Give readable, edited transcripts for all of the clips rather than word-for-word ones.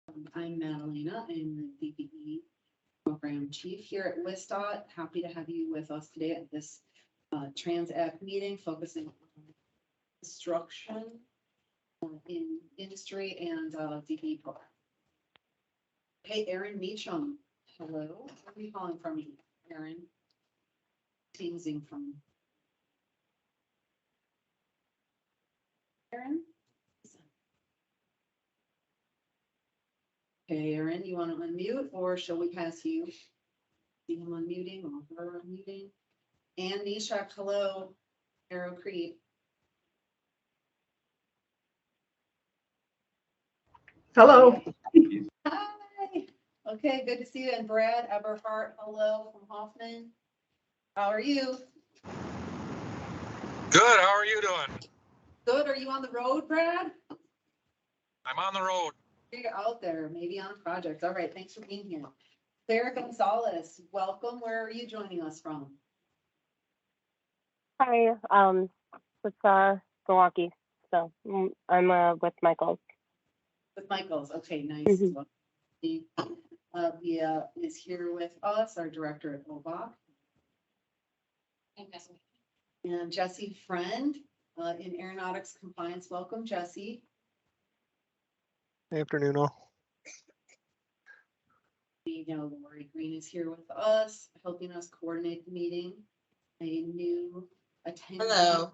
I'm Madalena. I'm the DBE Program Chief here at WISDOT. Happy to have you with us today at this Transact meeting focusing on construction in industry and DBE program. Hey, Erin Meacham. Hello. Where are you calling from, Erin? Teasing from Erin? Okay, Erin, you want to unmute or shall we pass you? See him unmuting or her unmuting? And Nishak, hello. Arrow Creek. Hello. Hi. Okay, good to see you. And Brad Eberhardt, hello from Hoffman. How are you? Good. How are you doing? Good. Are you on the road, Brad? I'm on the road. You're out there, maybe on projects. All right. Thanks for being here. Sarah Gonzalez, welcome. Where are you joining us from? Hi, it's Milwaukee. So I'm with Michaels. With Michaels. Okay, nice. Mhm. Well, Leah is here with us, our director at OBOC. And Jesse Friend in Aeronautics Compliance. Welcome, Jesse. Afternoon, all. We know Lori Green is here with us, helping us coordinate the meeting. A new attendee. Hello.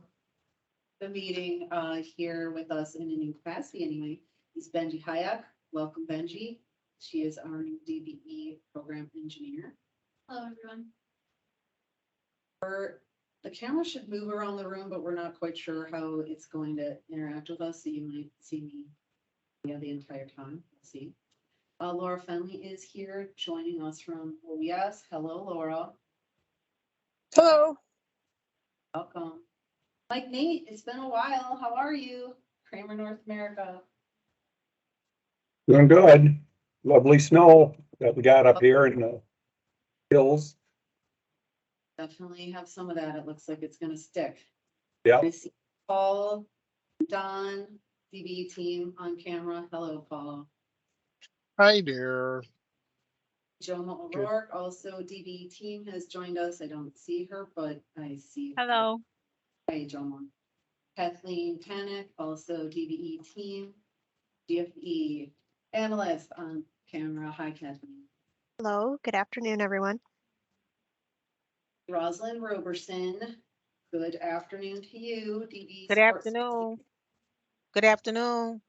The meeting here with us in a new capacity anyway is Benji Hayek. Welcome, Benji. She is our new DBE program engineer. Hello, everyone. The camera should move around the room, but we're not quite sure how it's going to interact with us. So you might see me the entire time. We'll see. Laura Fenley is here joining us from OES. Hello, Laura. Hello. Welcome. Mike Nate, it's been a while. How are you? Kramer, North America. Doing good. Lovely snow that we got up here in the hills. Definitely have some of that. It looks like it's gonna stick. Yeah. I see Paul, Don, DBE team on camera. Hello, Paul. Hi there. Joma O'Rourke, also DBE team, has joined us. I don't see her, but I see. Hello. Hi, Joma. Kathleen Panic, also DBE team. GFE analyst on camera. Hi, Kathleen. Hello, good afternoon, everyone. Roslyn Roberson, good afternoon to you, DBE. Good afternoon. Good afternoon.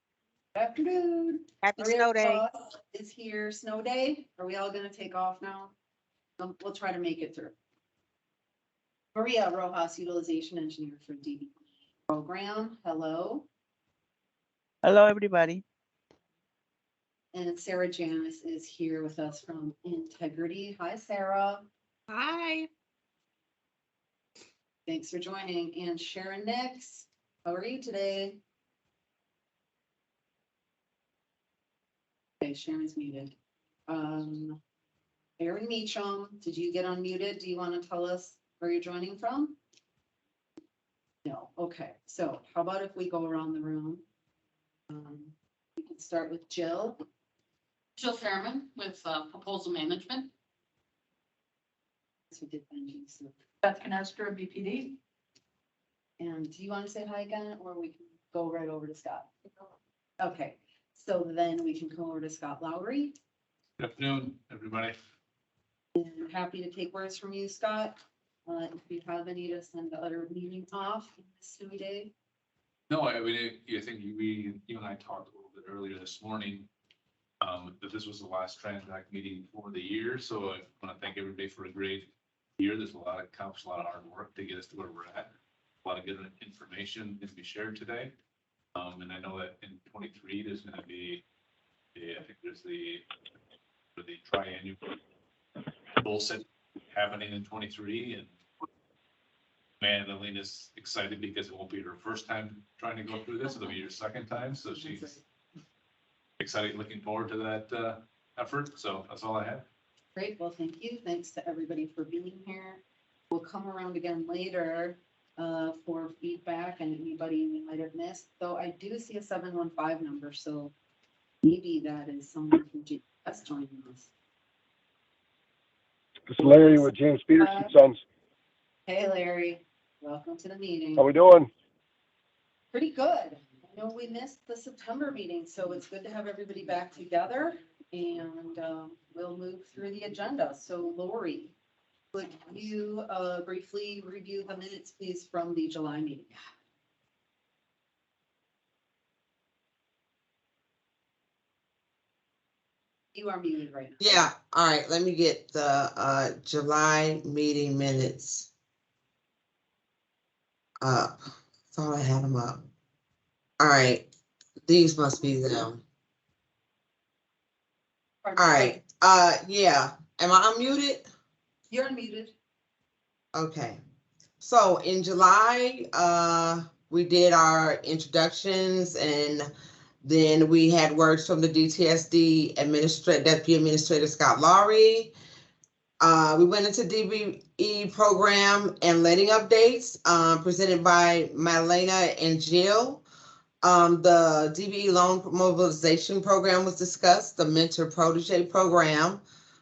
Good afternoon. Happy Maria snow day. Ross is here. Snow day. Are we all going to take off now? We'll try to make it through. Maria Rojas, utilization engineer for DBE program. Hello. Hello, everybody. And Sarah Janice is here with us from Integrity. Hi, Sarah. Hi. Thanks for joining. And Sharon Nix, how are you today? Okay, Sharon's muted. Erin Meacham, did you get unmuted? Do you want to tell us where you're joining from? No. Okay. So how about if we go around the room? We can start with Jill. Jill Fairman with Proposal Management. So we did Benji. So. Beth Canester, BPD. And do you want to say hi again, or we can go right over to Scott? Okay. So then we can go over to Scott Lowry. Good afternoon, everybody. And happy to take words from you, Scott. If you have any to send the other meeting off in this snowy day. No, I mean, I think you and I talked a little bit earlier this morning. That this was the last Transact meeting for the year. So I want to thank everybody for a great year. There's accomplished a lot of hard work to get us to where we're at. A lot of good information to be shared today. And I know that in 23, there's going to be, I think there's the triennial goal set happening in 23. And man, Alina's excited because it won't be her first time trying to go through this. It'll be her second time. So she's excited, looking forward to that effort. So that's all I have. Great. Well, thank you. Thanks to everybody for being here. We'll come around again later for feedback and anybody we might have missed. Though I do see a 715 number. So Maybe that is someone from GFS joining us. It's Larry with James Peterson Sons. Hey, Larry, welcome to the meeting. How we doing? Pretty good. I know we missed the September meeting, so it's good to have everybody back together, and we'll move through the agenda. So Lori, would you briefly review the minutes, please, from the July meeting? You are muted right now. Yeah, all right, let me get the July meeting minutes up. Thought I had them up. All right, these must be them. All right, yeah, am I unmuted? You're unmuted. Okay, so in July, we did our introductions, and then we had words from the DTSD Deputy Administrator Scott Lowry. We went into DBE program and letting updates presented by Madalena and Jill. The DBE loan mobilization program was discussed. The mentor protege program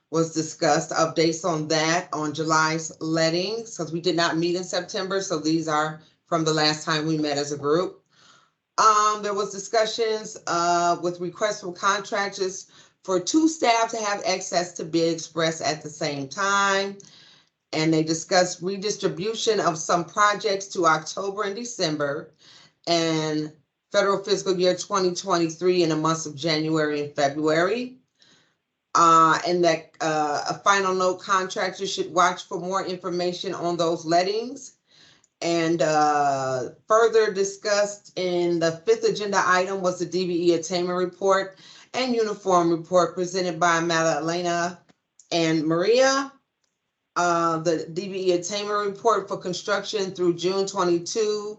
was discussed. Updates on that on July's lettings, because we did not meet in September. So these are from the last time we met as a group. There was discussions with requests from contractors for 2 staff to have access to Bid Express at the same time. And they discussed redistribution of some projects to October and December and federal fiscal year 2023 in the months of January and February. And that a final note, contractors should watch for more information on those lettings. And further discussed in the 5th agenda item was the DBE attainment report and uniform report presented by Madalena and Maria. The DBE attainment report for construction through June 22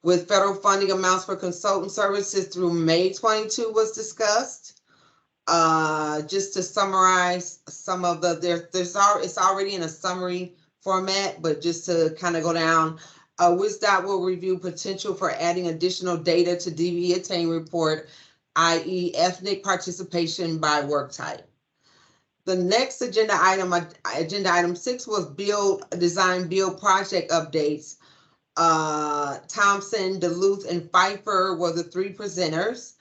with federal funding amounts for consultant services through May 22 was discussed. Just to summarize some of it's already in a summary format, but just to kind of go down, WISDOT will review potential for adding additional data to DBE attainment report, i.e. ethnic participation by work type. The next agenda item 6 was design build project updates. Thompson, Duluth, and Pfeiffer were the 3 presenters.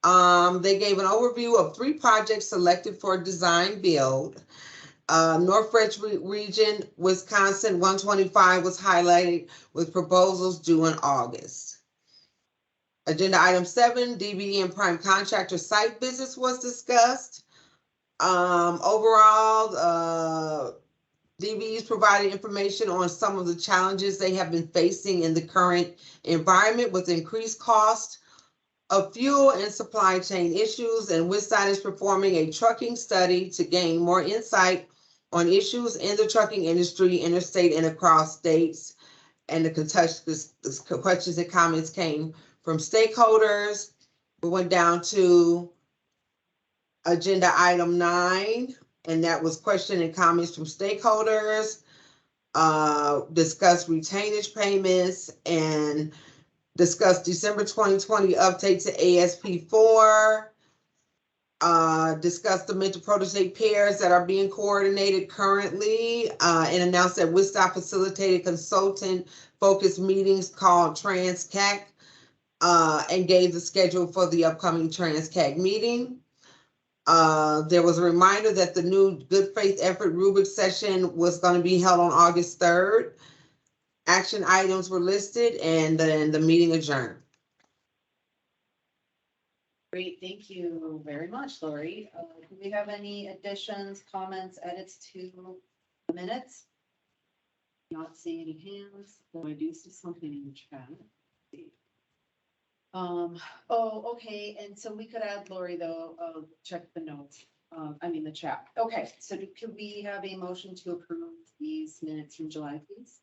They gave an overview of 3 projects selected for design build. Northwest Region, Wisconsin 125 was highlighted with proposals due in August. Agenda item 7, DBE and prime contractor site visits was discussed. Overall, DBE's provided information on some of the challenges they have been facing in the current environment with increased cost of fuel and supply chain issues, and WISDOT is performing a trucking study to gain more insight on issues in the trucking industry, interstate and across states. And the questions and comments came from stakeholders. We went down to agenda item 9, and that was question and comments from stakeholders. Discussed retainage payments and discussed December 2020 update to ASP4. Discussed the mentor protege pairs that are being coordinated currently, and announced that WISDOT facilitated consultant focused meetings called TransCAC, and gave the schedule for the upcoming TransCAC meeting. There was a reminder that the new good faith effort rubric session was going to be held on August 3rd. Action items were listed, and then the meeting adjourned. Great, thank you very much, Lori. Do we have any additions, comments, edits to the minutes? Not seeing any hands, though I do see something in the chat. Let's see. Oh, okay, and so we could add Lori though, check the notes, the chat. Okay, so could we have a motion to approve these minutes from July, please?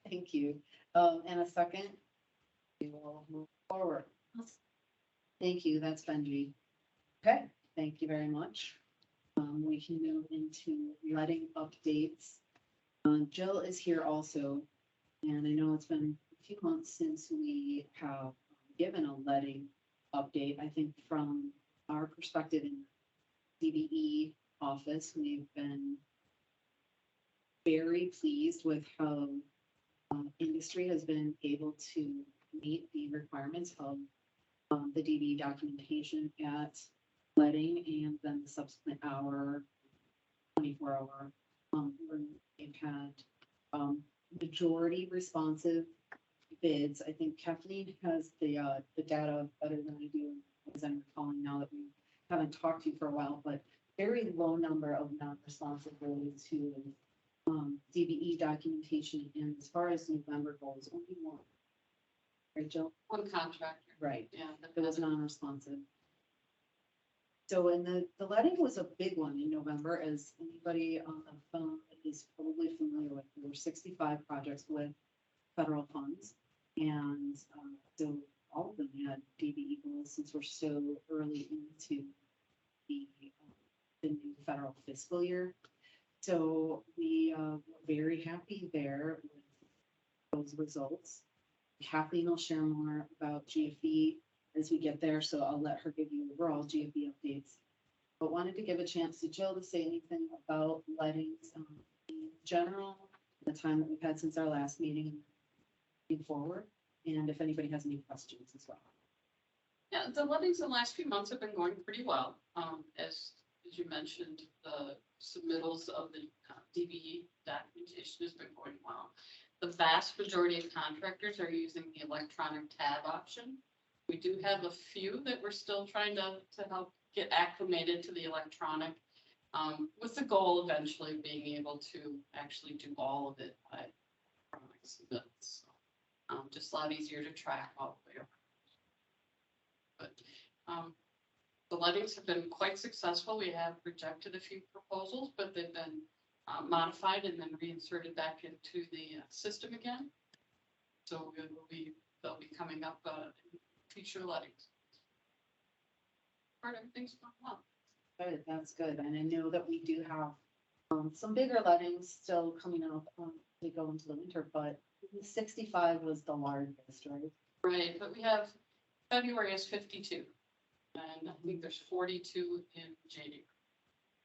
Thank you. And a second? We will move forward. Thank you, that's Benji. Okay, thank you very much. We can move into letting updates. Jill is here also. And I know it's been a few months since we have given a letting update. I think from our perspective in DBE office, we've been very pleased with how industry has been able to meet the requirements of the DBE documentation at letting and then the subsequent hour, 24-hour. They've had majority responsive bids. I think Kathleen has the data better than I do, as I'm recalling now that we haven't talked to you for a while, but very low number of non-responsive related to DBE documentation. And as far as November goes, only one. Right, Jill? One contractor. Right. Yeah. It was non-responsive. So, and the letting was a big one in November, as anybody on the phone is probably familiar with. There were 65 projects with federal funds. And so all of them had DBE goals since we're so early into the new federal fiscal year. So we were very happy there with those results. Kathleen will share more about GFE as we get there, so I'll let her give you overall GFE updates. But wanted to give a chance to Jill to say anything about lettings in general, the time that we've had since our last meeting moving forward, and if anybody has any questions as well. Yeah, the lettings in the last few months have been going pretty well. As you mentioned, the submittals of the DBE documentation has been going well. The vast majority of contractors are using the electronic tab option. We do have a few that we're still trying to help get acclimated to the electronic, with the goal eventually of being able to actually do all of it by electronic submittals. So, just a lot easier to track all the way around. But the lettings have been quite successful. We have rejected a few proposals, but they've been modified and then reinserted back into the system again. So they'll be coming up in future lettings. Part of everything's going well. Good, that's good. And I know that we do have some bigger lettings still coming up to go into the winter, but 65 was the largest, right? Right, but we have February is 52, and I think there's 42 in January.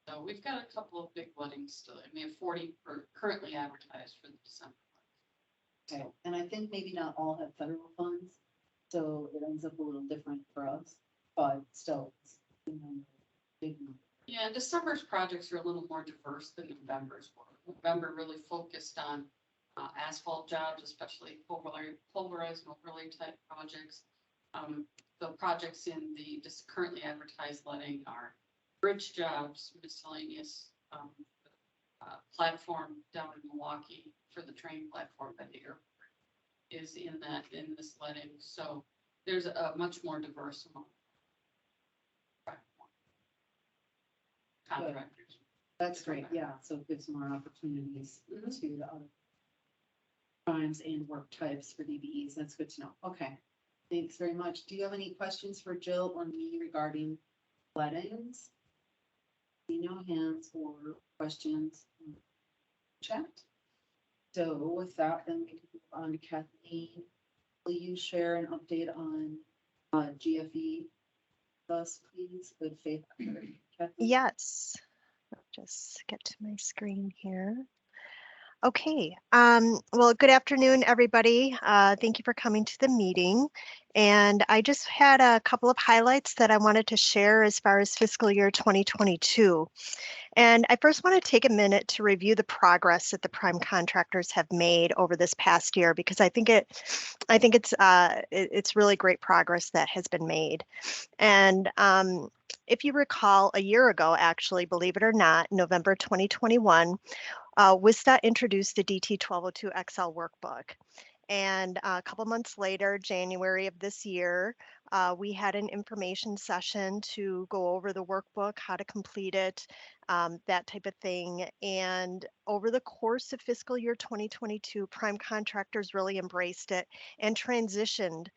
So we've got a couple of big weddings still, and we have 40 currently advertised for the December month. Okay, and I think maybe not all have federal funds, so it ends up a little different for us, but still, it's a big number. Yeah, December's projects are a little more diverse than November's were. November really focused on asphalt jobs, especially pulverized and overlay type projects. The projects in the just currently advertised letting are bridge jobs, miscellaneous platform down in Milwaukee for the train platform by the airport is in this letting. So there's a much more diverse amount of contractors. That's great, yeah, so it gives more opportunities to the other times and work types for DBEs. That's good to know. Okay, thanks very much. Do you have any questions for Jill or me regarding lettings? See no hands or questions in the chat. So with that, then we can move on to Kathleen. Will you share an update on GFE thus, please? Good faith effort. Kathleen? Yes. I'll just get to my screen here. Okay. Well, good afternoon, everybody. Thank you for coming to the meeting. And I just had a couple of highlights that I wanted to share as far as fiscal year 2022. And I first want to take a minute to review the progress that the prime contractors have made over this past year, because I think it's really great progress that has been made. And if you recall, a year ago, actually, believe it or not, November 2021, WISTA introduced the DT 1202 XL workbook. And a couple months later, January of this year, we had an information session to go over the workbook, how to complete it, that type of thing. And over the course of fiscal year 2022, prime contractors really embraced it and transitioned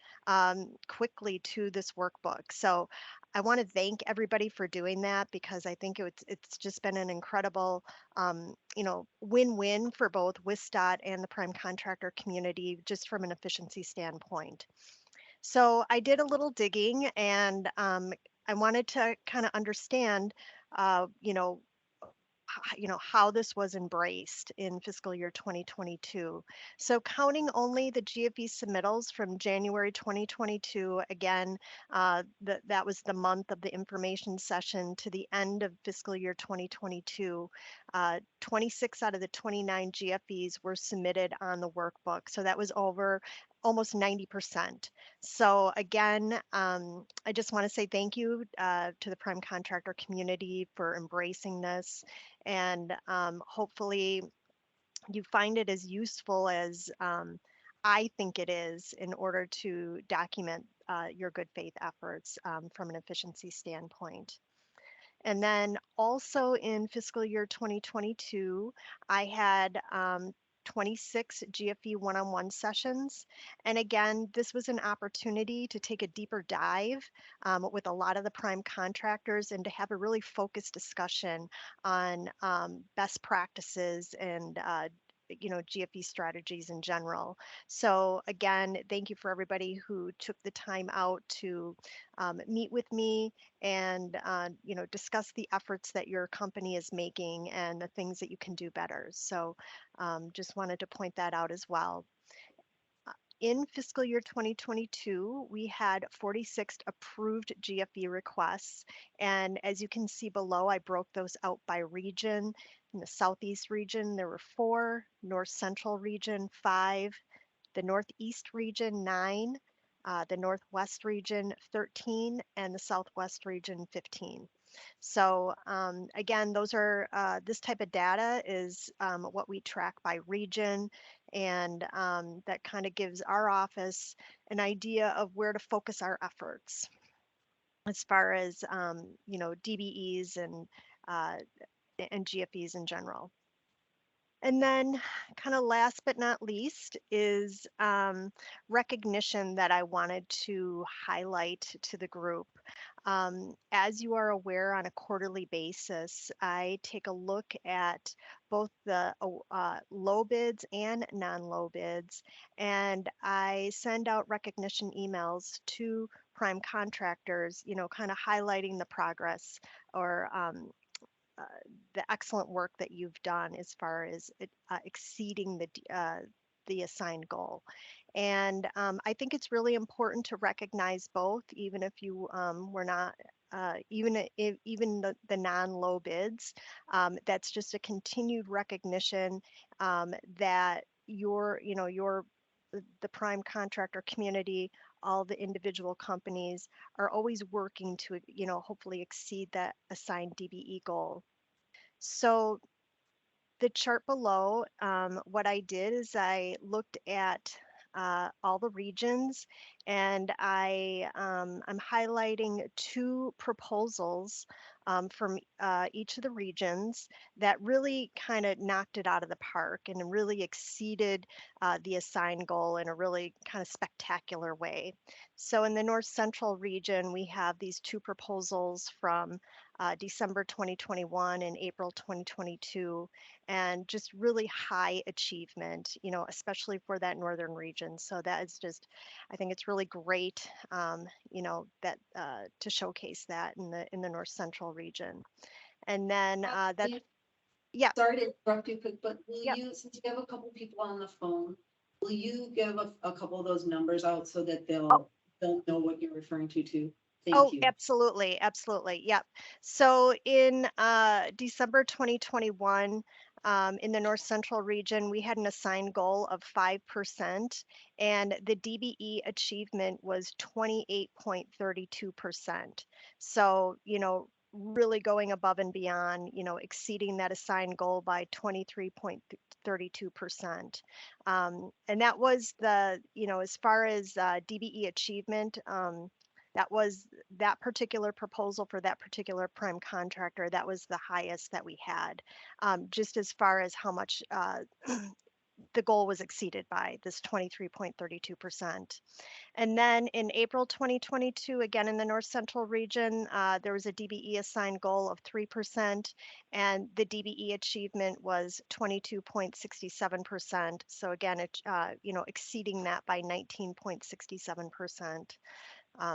quickly to this workbook. So I want to thank everybody for doing that, because I think it's just been an incredible win-win for both WISDOT and the prime contractor community, just from an efficiency standpoint. So I did a little digging, and I wanted to kind of understand, how this was embraced in fiscal year 2022. So counting only the GFE submittals from January 2022, again, that was the month of the information session, to the end of fiscal year 2022, 26 out of the 29 GFEs were submitted on the workbook. So that was over almost 90%. So again, I just want to say thank you to the prime contractor community for embracing this, and hopefully you find it as useful as I think it is, in order to document your good faith efforts from an efficiency standpoint. And then also in fiscal year 2022, I had 26 GFE one-on-one sessions. And again, this was an opportunity to take a deeper dive with a lot of the prime contractors, and to have a really focused discussion on best practices and GFE strategies in general. So again, thank you for everybody who took the time out to meet with me and discuss the efforts that your company is making and the things that you can do better. So just wanted to point that out as well. In fiscal year 2022, we had 46 approved GFE requests. And as you can see below, I broke those out by region. In the Southeast region, there were 4, North Central region, 5, the Northeast region, 9, the Northwest region, 13, and the Southwest region, 15. So again, those are this type of data is what we track by region, and that kind of gives our office an idea of where to focus our efforts as far as DBEs and GFEs in general. And then kind of last but not least is recognition that I wanted to highlight to the group. As you are aware, on a quarterly basis, I take a look at both the low bids and non-low bids, and I send out recognition emails to prime contractors, kind of highlighting the progress or the excellent work that you've done as far as exceeding the assigned goal. And I think it's really important to recognize both, even if you were not, even the non-low bids. That's just a continued recognition that the prime contractor community, all the individual companies are always working to, hopefully exceed that assigned DBE goal. So the chart below, what I did is I looked at all the regions, and I'm highlighting 2 proposals from each of the regions that really kind of knocked it out of the park and really exceeded the assigned goal in a really kind of spectacular way. So in the North Central region, we have these 2 proposals from December 2021 and April 2022, and just really high achievement, especially for that northern region. So that is just, I think it's really great, that to showcase that in the North Central region. And then yeah. Sorry to interrupt you quick, but will Yeah. you, since you have a couple people on the phone, will you give a couple of those numbers out so that they'll know what you're referring to too? Thank you. Absolutely. Absolutely. Yep. So in December 2021, in the North Central region, we had an assigned goal of 5%, and the DBE achievement was 28.32%. So, really going above and beyond, exceeding that assigned goal by 23.32%. And that was the, as far as DBE achievement, that was that particular proposal for that particular prime contractor. That was the highest that we had, just as far as how much the goal was exceeded by this 23.32%. And then in April 2022, again in the North Central region, there was a DBE assigned goal of 3%, and the DBE achievement was 22.67%. So again, exceeding that by 19.67%.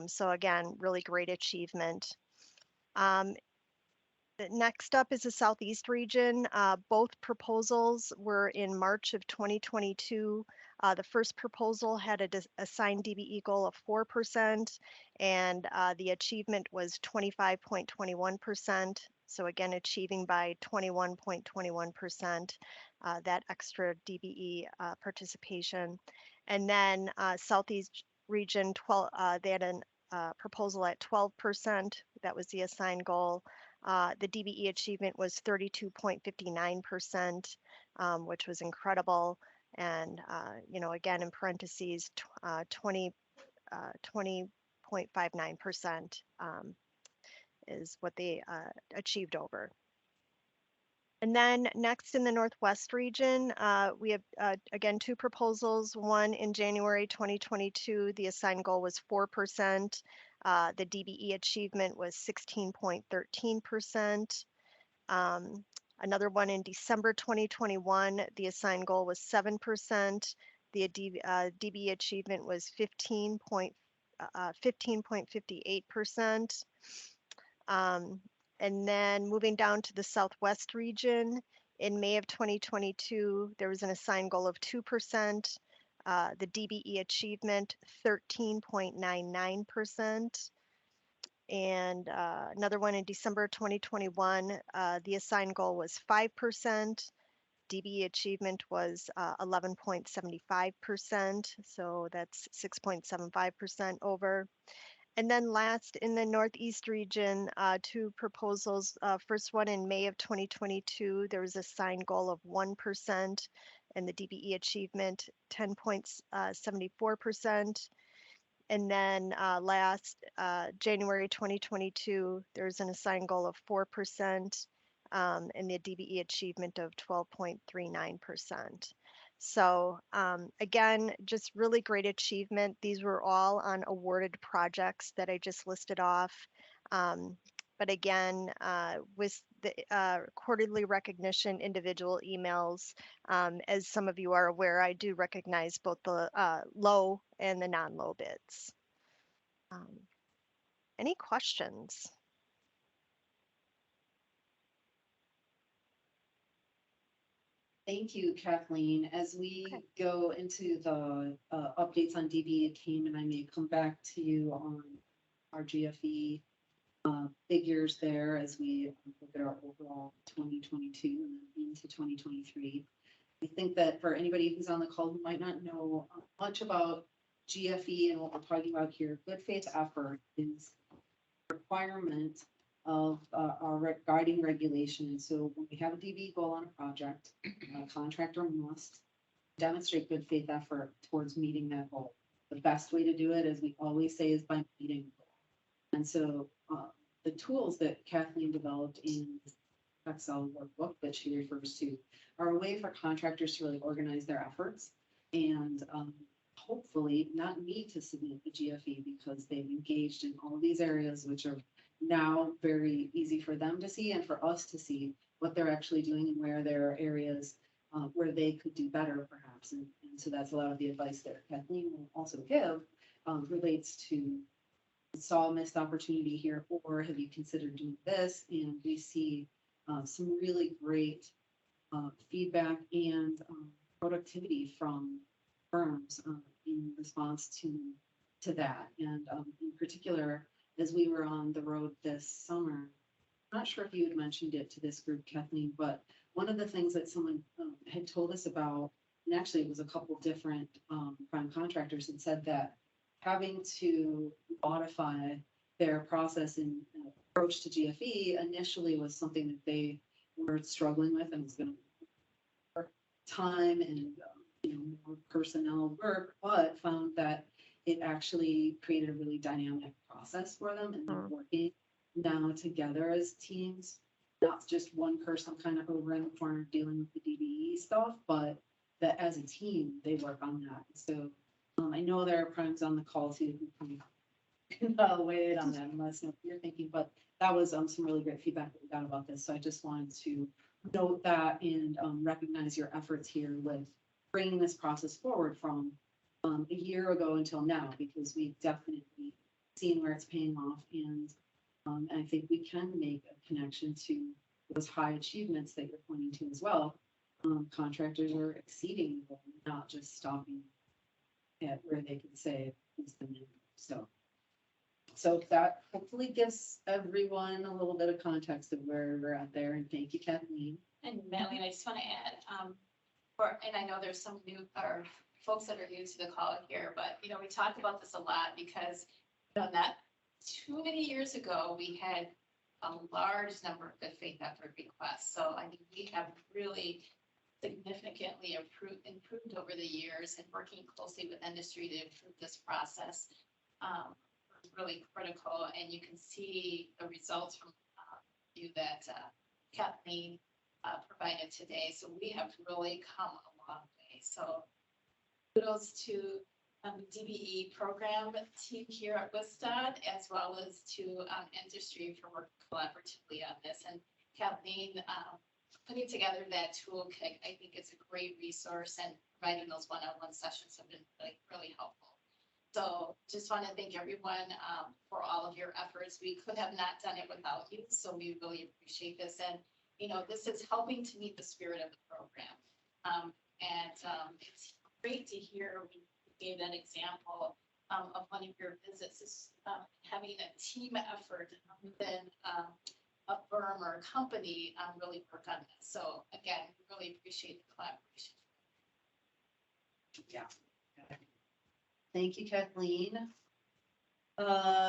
So again, really great achievement. Next up is the Southeast region. Both proposals were in March of 2022. The first proposal had an assigned DBE goal of 4%, and the achievement was 25.21%. So again, achieving by 21.21% that extra DBE participation. And then Southeast region, they had a proposal at 12%. That was the assigned goal. The DBE achievement was 32.59%, which was incredible. And, again, in parentheses, 20.59% is what they achieved over. And then next in the Northwest region, we have, again, two proposals. One in January 2022, the assigned goal was 4%. The DBE achievement was 16.13%. Another one in December 2021, the assigned goal was 7%. The DBE achievement was 15.58%. And then moving down to the Southwest region, in May of 2022, there was an assigned goal of 2%. The DBE achievement, 13.99%. And another one in December 2021, the assigned goal was 5%. DBE achievement was 11.75%. So that's 6.75% over. And then last in the Northeast region, two proposals. First one in May of 2022, there was a assigned goal of 1%, and the DBE achievement 10.74%. And then last January 2022, there's an assigned goal of 4%, and the DBE achievement of 12.39%. So again, just really great achievement. These were all on awarded projects that I just listed off. But again, with the quarterly recognition individual emails, as some of you are aware, I do recognize both the low and the non-low bids. Any questions? Thank you, Kathleen. As we go into the updates on DB attainment, I may come back to you on our GFE figures there as we look at our overall 2022 and then into 2023. I think that for anybody who's on the call who might not know much about GFE and what we're talking about here, good faith effort is a requirement of our guiding regulation. So when we have a DB goal on a project, a contractor must demonstrate good faith effort towards meeting that goal. The best way to do it, as we always say, is by meeting the goal. And so the tools that Kathleen developed in Excel workbook that she refers to are a way for contractors to really organize their efforts and hopefully not need to submit the GFE because they've engaged in all of these areas, which are now very easy for them to see and for us to see what they're actually doing and where there are areas where they could do better perhaps. And so that's a lot of the advice that Kathleen will also give relates to saw a missed opportunity here, or have you considered doing this? And we see some really great feedback and productivity from firms in response to that. And in particular, as we were on the road this summer, I'm not sure if you had mentioned it to this group, Kathleen, but one of the things that someone had told us about, and actually it was a couple different prime contractors, had said that having to modify their process and approach to GFE initially was something that they were struggling with and was going to take time and more personnel work, but found that it actually created a really dynamic process. process for them and they're working now together as teams. Not just one person kind of over in the corner dealing with the DBE stuff, but that as a team, they work on that. So I know there are primes on the call too who can weigh in on that and let us know what you're thinking, but that was some really great feedback that we got about this. So I just wanted to note that and recognize your efforts here with bringing this process forward from a year ago until now, because we've definitely seen where it's paying off. And I think we can make a connection to those high achievements that you're pointing to as well. Contractors are exceeding the goal, not just stopping at where they can say it's the minimum. So that hopefully gives everyone a little bit of context of where we're at there. And thank you, Kathleen. And Madeline, I just want to add, and I know there's some new, or folks that are new to the call here, but, we talk about this a lot because, not too many years ago, we had a large number of good faith effort requests. So, we have really significantly improved over the years, and working closely with industry to improve this process is really critical. And you can see the results from you that Kathleen provided today. So we have really come a long way. So kudos to the DBE program team here at WISTOD, as well as to industry for working collaboratively on this. And Kathleen, putting together that toolkit, I think it's a great resource, and providing those one-on-one sessions have been really helpful. So just want to thank everyone for all of your efforts. We could have not done it without you, so we really appreciate this. And this is helping to meet the spirit of the program. It's great to hear when you gave that example of one of your visits, is having a team effort within a firm or a company really work on this. So again, we really appreciate the collaboration. Yeah. Thank you, Kathleen.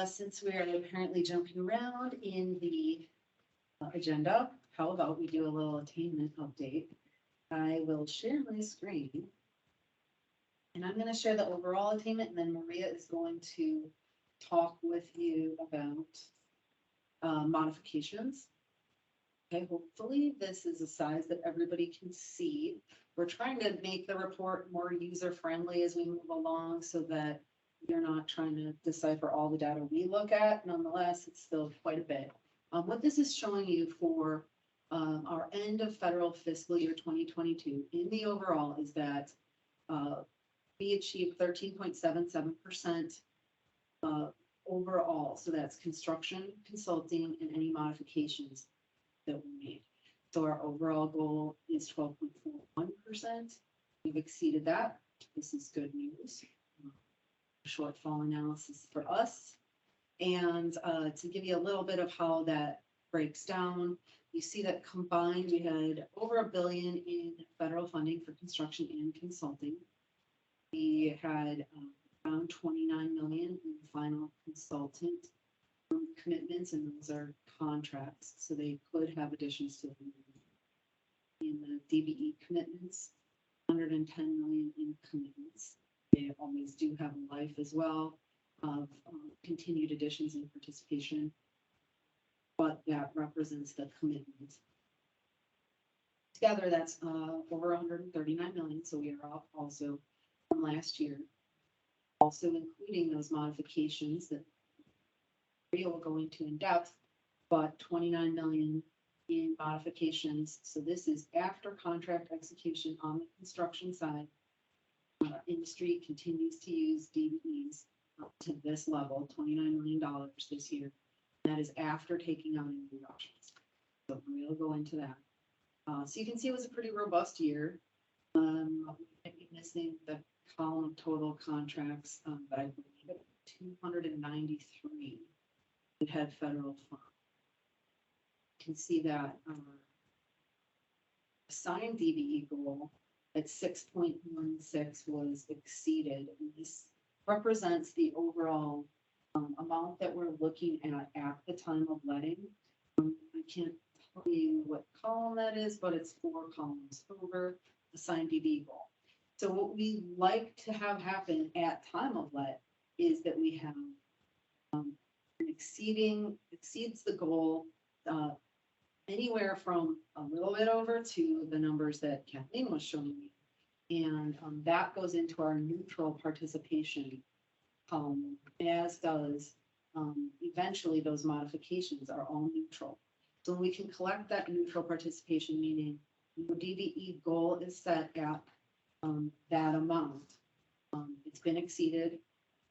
Since we are apparently jumping around in the agenda, how about we do a little attainment update? I will share my screen. And I'm going to share the overall attainment, and then Maria is going to talk with you about modifications. Okay, hopefully this is a size that everybody can see. We're trying to make the report more user-friendly as we move along so that you're not trying to decipher all the data we look at. Nonetheless, it's still quite a bit. What this is showing you for our end of federal fiscal year 2022 in the overall is that we achieved 13.77% overall. So that's construction, consulting, and any modifications that we made. So our overall goal is 12.41%. We've exceeded that. This is good news. Shortfall analysis for us. And to give you a little bit of how that breaks down, you see that combined we had over $1 billion in federal funding for construction and consulting. We had around $29 million in final consultant commitments, and those are contracts, so they could have additions to them. In the DBE commitments, $110 million in commitments. They always do have a life as well of continued additions and participation, but that represents the commitment. Together, that's over $139 million, so we are up also from last year. Also including those modifications that we will go into in depth, but $29 million in modifications. So this is after contract execution on the construction side. Industry continues to use DBEs up to this level, $29 million this year. That is after taking on any reductions. So we'll go into that. So you can see it was a pretty robust year. Missing the column total contracts, but I believe it 293 that had federal funds. You can see that assigned DBE goal at 6.16 was exceeded. And this represents the overall amount that we're looking at the time of letting. I can't tell you what column that is, but it's 4 columns over assigned DBE goal. So what we like to have happen at time of let is that we have exceeds the goal, anywhere from a little bit over to the numbers that Kathleen was showing me. And that goes into our neutral participation, as does eventually those modifications are all neutral. So we can collect that neutral participation, meaning the DBE goal is set at that amount. It's been exceeded.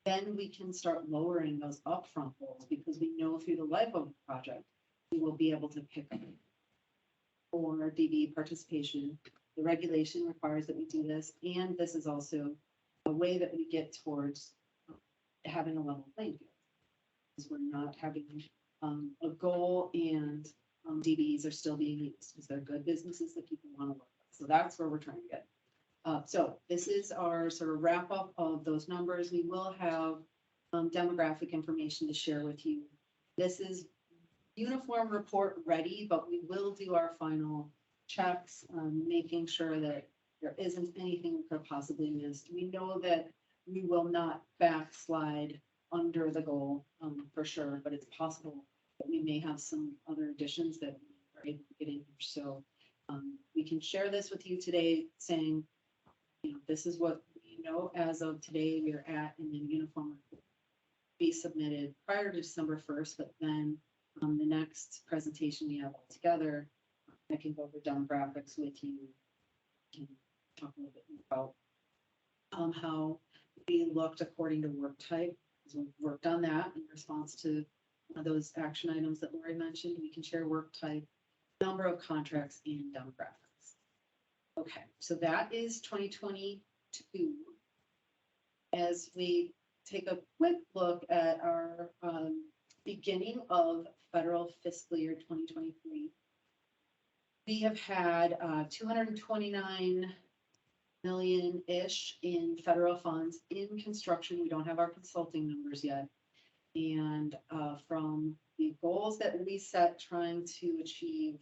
Then we can start lowering those upfront goals because we know through the life of the project, we will be able to pick up for DBE participation. The regulation requires that we do this, and this is also a way that we get towards having a level playing field. Because we're not having a goal and DBEs are still being used because they're good businesses that people want to work with. So that's where we're trying to get. So this is our sort of wrap up of those numbers. We will have demographic information to share with you. This is uniform report ready, but we will do our final checks, making sure that there isn't anything we could possibly missed. We know that we will not backslide under the goal for sure, but it's possible that we may have some other additions that we are able to get in here. So we can share this with you today, saying, you know, this is what we know as of today we're at, and then uniform report be submitted prior to December 1st, but then the next presentation we have all together, I can go over demographics with you and talk a little bit about how we looked according to work type. So we've worked on that in response to those action items that Lori mentioned. We can share work type, number of contracts, and demographics. Okay, so that is 2022. As we take a quick look at our beginning of federal fiscal year 2023, we have had 229 million-ish in federal funds in construction. We don't have our consulting numbers yet. And from the goals that we set trying to achieve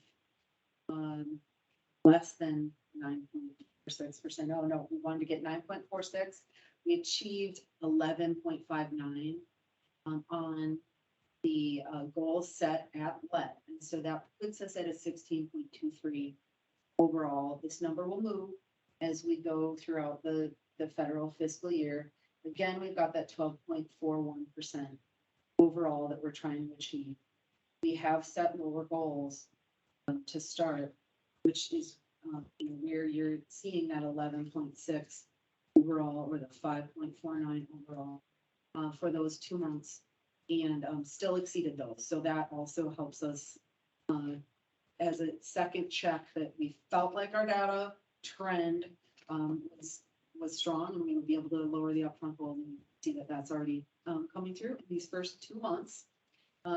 less than 9.46%. Oh no, we wanted to get 9.46. We achieved 11.59 on the goals set at LED. And so that puts us at a 16.23 overall. This number will move as we go throughout the federal fiscal year. Again, we've got that 12.41% overall that we're trying to achieve. We have set lower goals to start, which is where you're seeing that 11.6 overall, or the 5.49 overall for those 2 months, and still exceeded those. So that also helps us as a second check that we felt like our data trend was strong, and we would be able to lower the upfront goal, and see that that's already coming through in these first 2 months.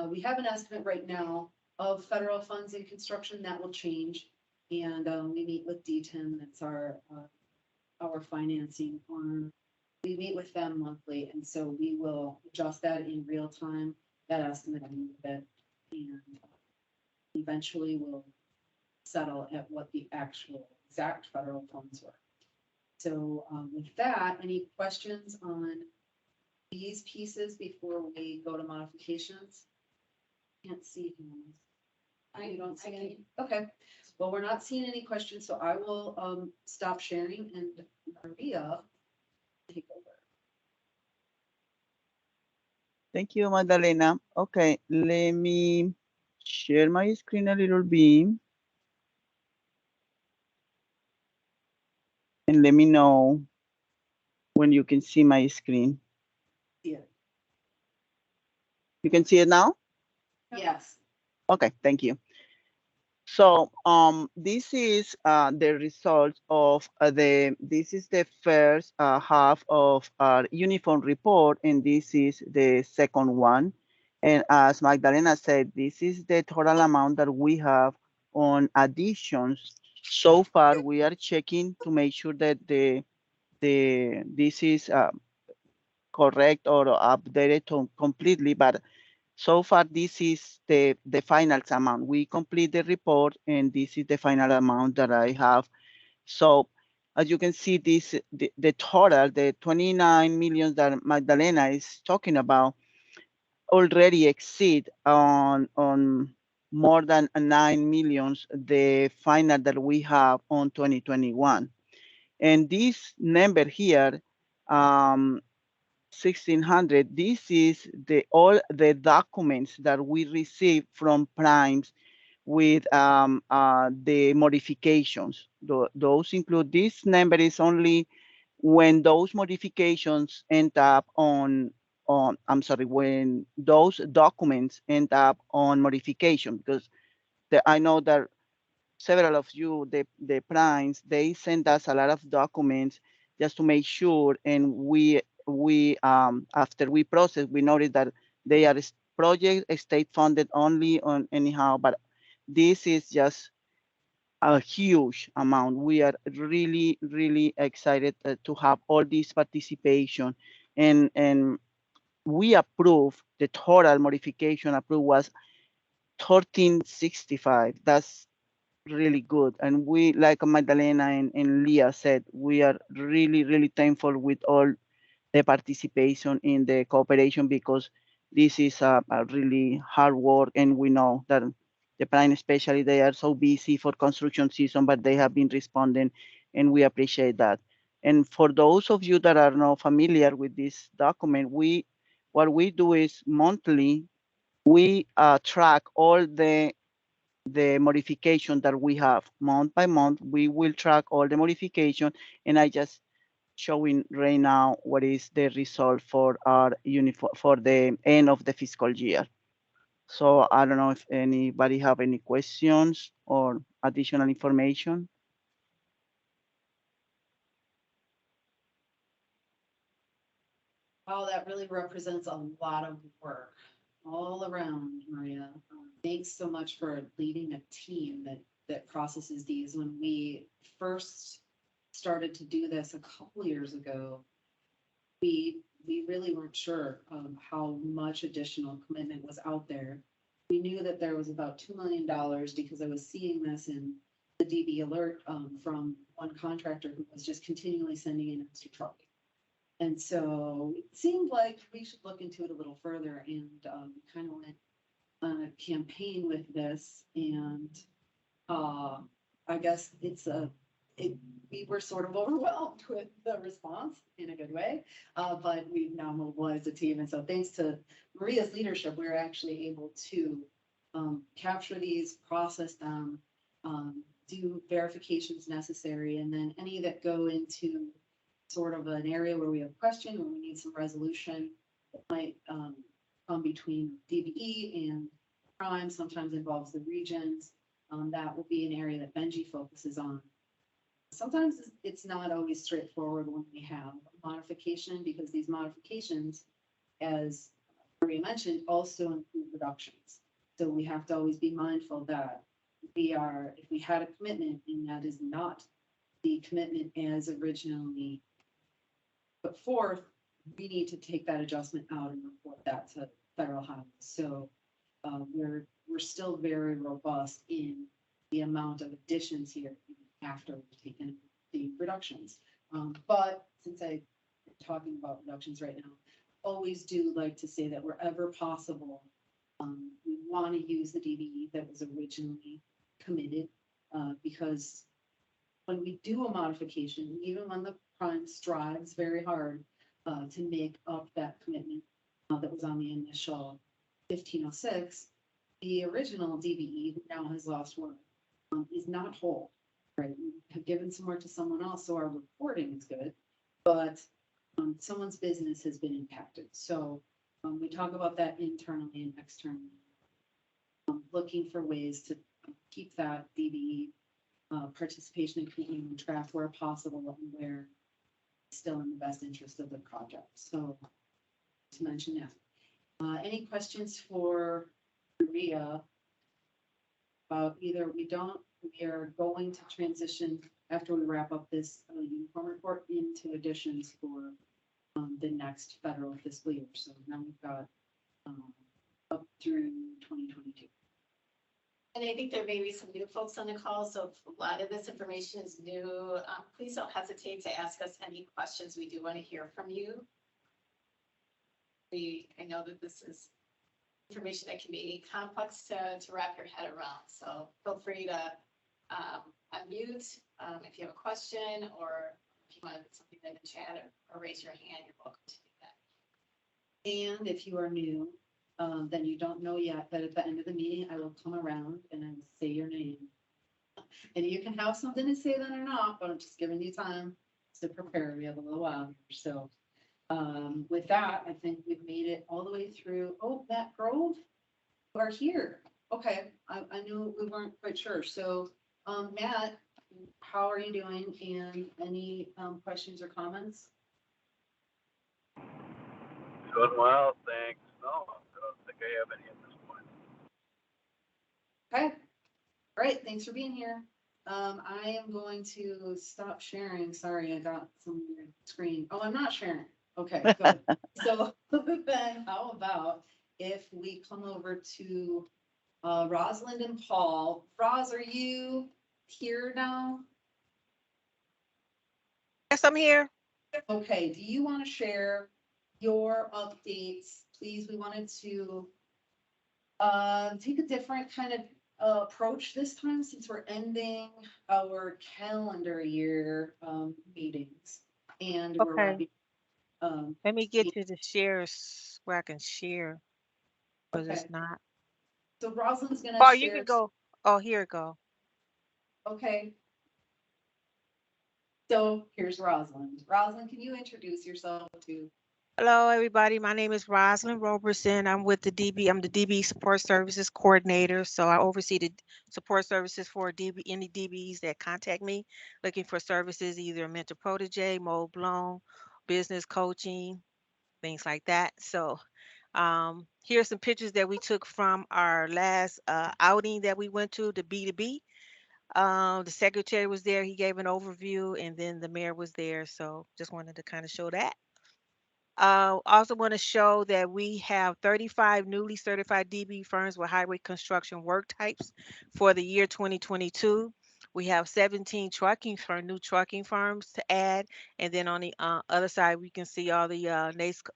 We have an estimate right now of federal funds in construction that will change, and we meet with D10, that's our financing arm. We meet with them monthly, and so we will adjust that in real time, that estimate a little bit, and eventually we'll settle at what the actual exact federal funds were. So with that, any questions on these pieces before we go to modifications? Can't see hands. You don't see any? Okay. Well, we're not seeing any questions, so I will stop sharing and Maria take over. Thank you, Magdalena. Okay, let me share my screen a little bit. And let me know when you can see my screen. Yeah. You can see it now? Yes. Okay, thank you. So this is the result of this is the first half of our uniform report, and this is the second one. And as Magdalena said, this is the total amount that we have on additions. So far, we are checking to make sure that this is correct or updated completely, but so far, this is the final amount. We complete the report, and this is the final amount that I have. So as you can see, the total, the 29 million that Magdalena is talking about, already exceed on more than 9 millions the final that we have on 2021. And this number here, 1600, this is all the documents that we receive from primes with the modifications. Those include, this number is only when those modifications end up I'm sorry, when those documents end up on modification, because I know that several of you, the primes, they send us a lot of documents just to make sure, and we after we process, we notice that they are project state funded only on anyhow, but this is just a huge amount. We are really, really excited to have all this participation, and we approve the total modification approved was 1365. That's really good. And we, like Magdalena and Leah said, we are really, really thankful with all the participation in the cooperation, because this is a really hard work, and we know that the prime, especially, they are so busy for construction season, but they have been responding, and we appreciate that. And for those of you that are not familiar with this document, what we do is monthly, we track all the modification that we have month by month. We will track all the modification, and I just showing right now what is the result for our uniform for the end of the fiscal year. So I don't know if anybody have any questions or additional information. Wow, that really represents a lot of work all around, Maria. Thanks so much for leading a team that processes these. When we first started to do this a couple years ago, we really weren't sure of how much additional commitment was out there. We knew that there was about $2 million because I was seeing this in the DB alert from one contractor who was just continually sending in extra truck. And so it seemed like we should look into it a little further, and kind of went on a campaign with this. And I guess we were sort of overwhelmed with the response in a good way, but we've now mobilized a team. And so thanks to Maria's leadership, we were actually able to capture these, process them, do verifications necessary, and then any that go into sort of an area where we have question, where we need some resolution, it might come between DBE and prime, sometimes involves the regions. That will be an area that Benji focuses on. Sometimes it's not always straightforward when we have a modification, because these modifications, as Maria mentioned, also include reductions. So we have to always be mindful that if we had a commitment and that is not the commitment as originally put forth, we need to take that adjustment out and report that to federal highways. So we're still very robust in the amount of additions here after we've taken the reductions. But since I'm talking about reductions right now, always do like to say that wherever possible, we want to use the DBE that was originally committed, because when we do a modification, even when the prime strives very hard to make up that commitment that was on the initial 1506, the original DBE, who now has lost work, is not whole, right? We have given some work to someone else, so our reporting is good, but someone's business has been impacted. So we talk about that internally and externally, looking for ways to keep that DBE participation and commitment on track where possible, and where it's still in the best interest of the project. So to mention that. Any questions for Maria about either we are going to transition after we wrap up this uniform report into additions for the next federal fiscal year. So now we've got up through 2022. And I think there may be some new folks on the call, so if a lot of this information is new, please don't hesitate to ask us any questions. We do want to hear from you. I know that this is information that can be complex to wrap your head around. So feel free to unmute if you have a question, or if you want to put something in the chat or raise your hand, you're welcome to do that. And if you are new, then you don't know yet, but at the end of the meeting, I will come around and I will say your name. And you can have something to say then or not, but I'm just giving you time to prepare. We have a little while here. So with that, I think we've made it all the way through. Oh, Matt Grove, you are here. Okay, I knew we weren't quite sure. So Matt, how are you doing? And any questions or comments? Doing well, thanks. No, I don't think I have any at this point. Okay, great. Thanks for being here. I am going to stop sharing. Sorry, I got some weird screen. Oh, I'm not sharing. Okay, good. So then how about if we come over to Rosalind and Paul. Roz, are you here now? Yes, I'm here. Okay, do you want to share your updates, please? We wanted to take a different kind of approach this time since we're ending our calendar year meetings. And we're Okay. wrapping. Let me get to the shares where I can share, because Okay. it's not. So Rosalind's gonna Oh, share. you can go. Oh, here it go. Okay. So here's Rosalind. Rosalind, can you introduce yourself to? Hello, everybody. My name is Roslyn Roberson. I'm with the DB. I'm the DB Support Services Coordinator. So I oversee the support services for any DBs that contact me looking for services, either mentor protege, mold blown, business coaching, things like that. So here's some pictures that we took from our last outing that we went to, the B2B. The secretary was there. He gave an overview, and then the mayor was there. So just wanted to kind of show that. Also want to show that we have 35 newly certified DB firms with highway construction work types for the year 2022. We have 17 new trucking firms to add, and then on the other side, we can see all the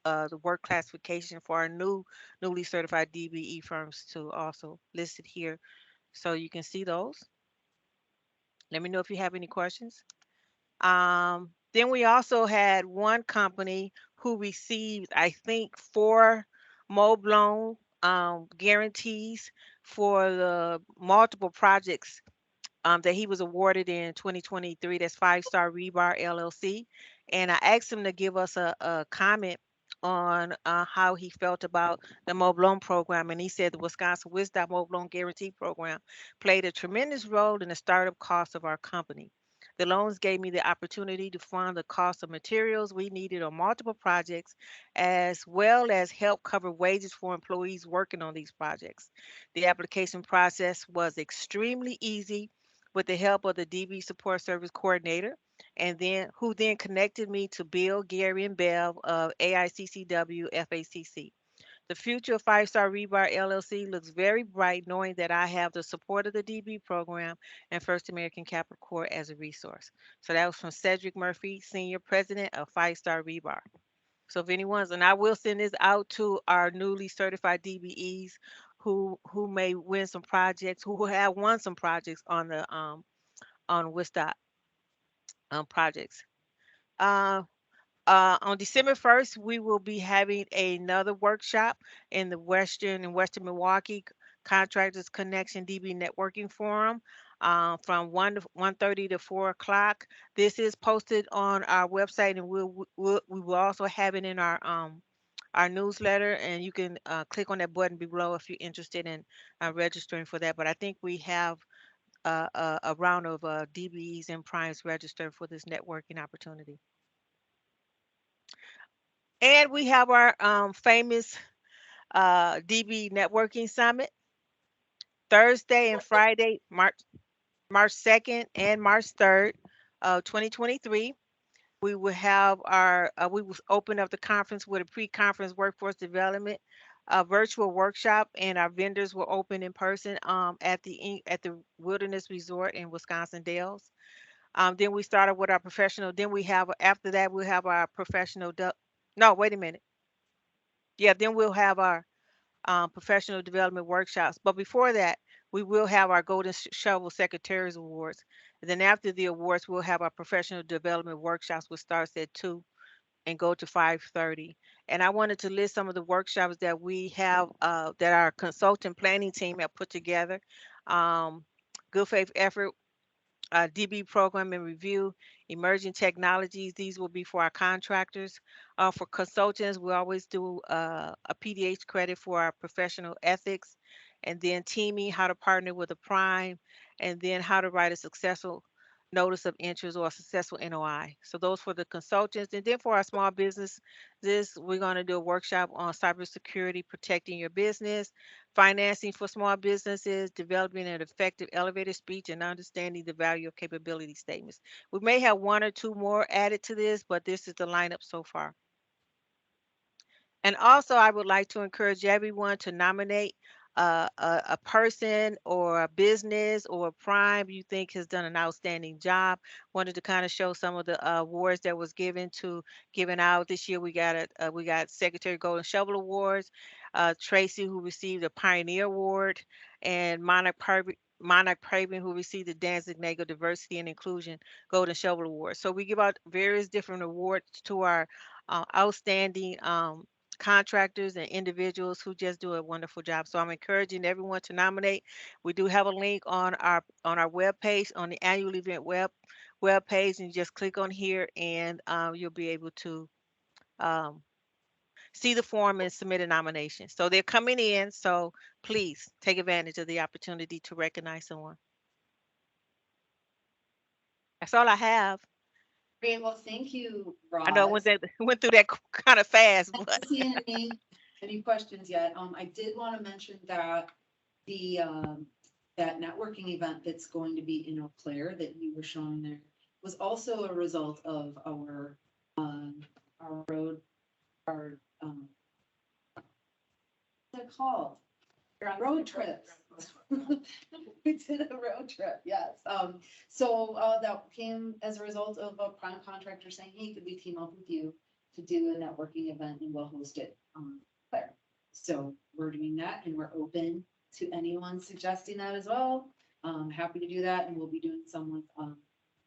the work classification for our newly certified DBE firms too, also listed here, so you can see those. Let me know if you have any questions. Then we also had one company who received, I think, 4 mob loan guarantees for the multiple projects that he was awarded in 2023. That's Five Star Rebar LLC. And I asked him to give us a comment on how he felt about the mob loan program. And he said the Wisconsin Wisdom mob loan guarantee program played a tremendous role in the startup cost of our company. The loans gave me the opportunity to fund the cost of materials we needed on multiple projects, as well as help cover wages for employees working on these projects. The application process was extremely easy with the help of the DB support service coordinator, and then who then connected me to Bill, Gary, and Bev of AICCW FACC. The future of Five Star Rebar LLC looks very bright, knowing that I have the support of the DB program and First American Capital Corps as a resource. So that was from Cedric Murphy, Senior President of Five Star Rebar. So if anyone's, and I will send this out to our newly certified DBEs who may win some projects, who have won some projects on the on Wisdom projects. Uh, on December 1st, we will be having another workshop in the Western Milwaukee Contractors Connection DB Networking Forum from 1:30 to 4 o'clock. This is posted on our website, and we will also have it in our newsletter, and you can click on that button below if you're interested in registering for that. But I think we have a round of DBEs and primes registered for this networking opportunity. And we have our famous DB Networking Summit Thursday and Friday, March 2nd and March 3rd, 2023. We will have we will open up the conference with a pre-conference workforce development virtual workshop, and our vendors will open in person at the Wilderness Resort in Wisconsin Dells. Then we started with our professional. Then we have after that we'll have our professional. No, wait a minute. Yeah, then we'll have our professional development workshops. But before that, we will have our Golden Shovel Secretaries Awards. And then after the awards, we'll have our professional development workshops, which starts at 2 and go to 5:30. And I wanted to list some of the workshops that we have, that our consultant planning team have put together. Um, Good Faith Effort, DB program and review, emerging technologies. These will be for our contractors. For consultants, we always do a PDH credit for our professional ethics, and then teaming, how to partner with a prime, and then how to write a successful notice of interest or a successful NOI. So those for the consultants, and then for our small business, we're going to do a workshop on cybersecurity, protecting your business, financing for small businesses, developing an effective elevator speech, and understanding the value of capability statements. We may have one or two more added to this, but this is the lineup so far. And also, I would like to encourage everyone to nominate a person or a business or a prime you think has done an outstanding job. Wanted to kind of show some of the awards that was given out this year. We got Secretary Golden Shovel Awards, Tracy, who received a Pioneer Award, and Monarch Pravin, who received the Danzig-Nagle Diversity and Inclusion Golden Shovel Award. So we give out various different awards to our outstanding contractors and individuals who just do a wonderful job. So I'm encouraging everyone to nominate. We do have a link on our web page, on the annual event web page, and you just click on here, and you'll be able to see the form and submit a nomination. So they're coming in, so please take advantage of the opportunity to recognize someone. That's all I have. Great, well, thank you, I know Roz. went through that kind of fast, I but don't see any questions yet. I did want to mention that the, that networking event that's going to be in Eau Claire that you were showing there was also a result of our road, what's it called? Road trips. We did a road trip, yes. So that came as a result of a prime contractor saying, hey, could we team up with you to do a networking event, and we'll host it there. So we're doing that, and we're open to anyone suggesting that as well. Happy to do that, and we'll be doing some with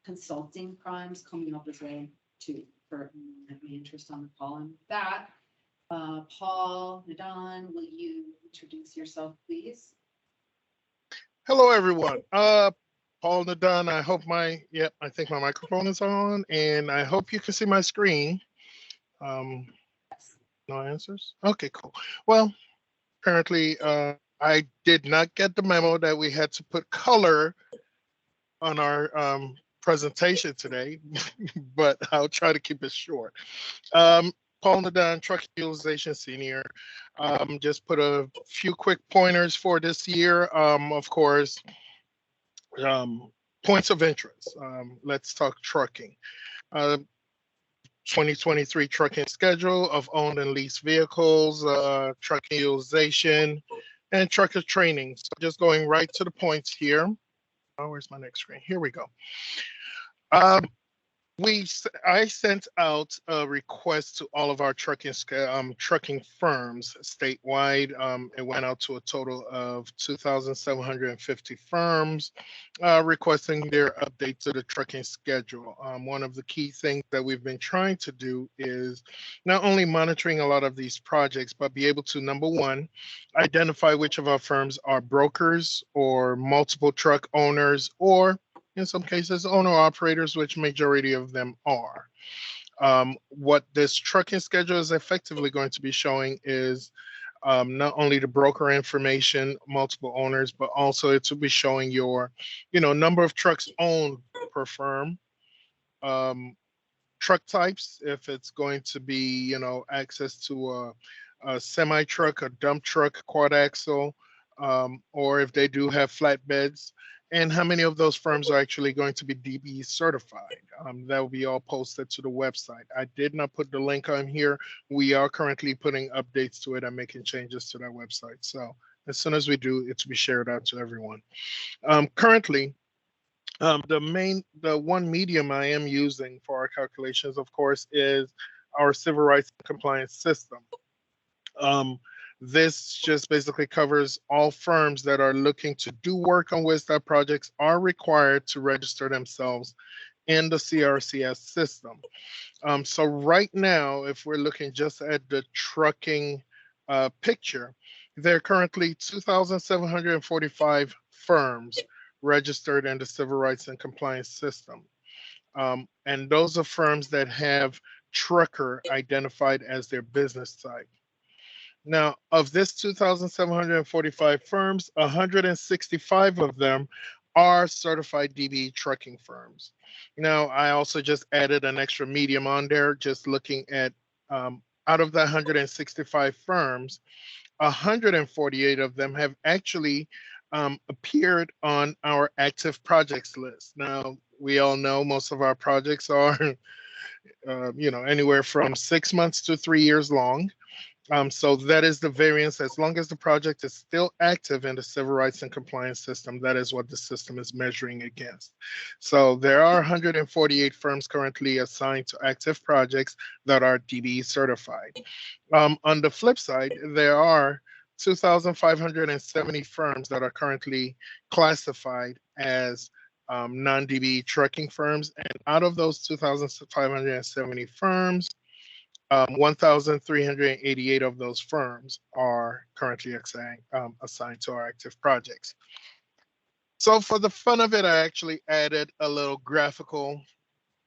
consulting primes coming up as well too, for anyone that may interest on the call. And with that, Paul Nadon, will you introduce yourself, please? Hello, everyone. Paul Nadon. I hope I think my microphone is on, and I hope you can see my screen. No answers? Okay, cool. Well, apparently, I did not get the memo that we had to put color on our presentation today, but I'll try to keep it short. Paul Nadon, Truck Utilization Senior. Just put a few quick pointers for this year. Of course, points of interest. Let's talk trucking. 2023 trucking schedule of owned and leased vehicles, trucking utilization, and trucker training. So just going right to the points here. Oh, where's my next screen? Here we go. I sent out a request to all of our trucking firms statewide. It went out to a total of 2,750 firms requesting their update to the trucking schedule. One of the key things that we've been trying to do is not only monitoring a lot of these projects, but be able to, number one, identify which of our firms are brokers or multiple truck owners, or in some cases, owner-operators, which majority of them are. What this trucking schedule is effectively going to be showing is not only the broker information, multiple owners, but also it will be showing your, number of trucks owned per firm, truck types, if it's going to be, access to a semi-truck, a dump truck, quad axle, or if they do have flatbeds, and how many of those firms are actually going to be DB certified. That will be all posted to the website. I did not put the link on here. We are currently putting updates to it and making changes to that website. So as soon as we do, it will be shared out to everyone. Currently, the one medium I am using for our calculations, of course, is our civil rights compliance system. This just basically covers all firms that are looking to do work on wastewater projects are required to register themselves in the CRCS system. So right now, if we're looking just at the trucking picture, there are currently 2,745 firms registered in the Civil Rights and Compliance System. And those are firms that have trucker identified as their business type. Now, of this 2,745 firms, 165 of them are certified DBE trucking firms. Now, I also just added an extra medium on there, just looking at out of the 165 firms, 148 of them have actually appeared on our active projects list. Now, we all know most of our projects are, anywhere from 6 months to 3 years long. So that is the variance. As long as the project is still active in the Civil Rights and Compliance System, that is what the system is measuring against. So there are 148 firms currently assigned to active projects that are DBE certified. On the flip side, there are 2,570 firms that are currently classified as non-DBE trucking firms. And out of those 2,570 firms, 1,388 of those firms are currently assigned to our active projects. So for the fun of it, I actually added a little graphical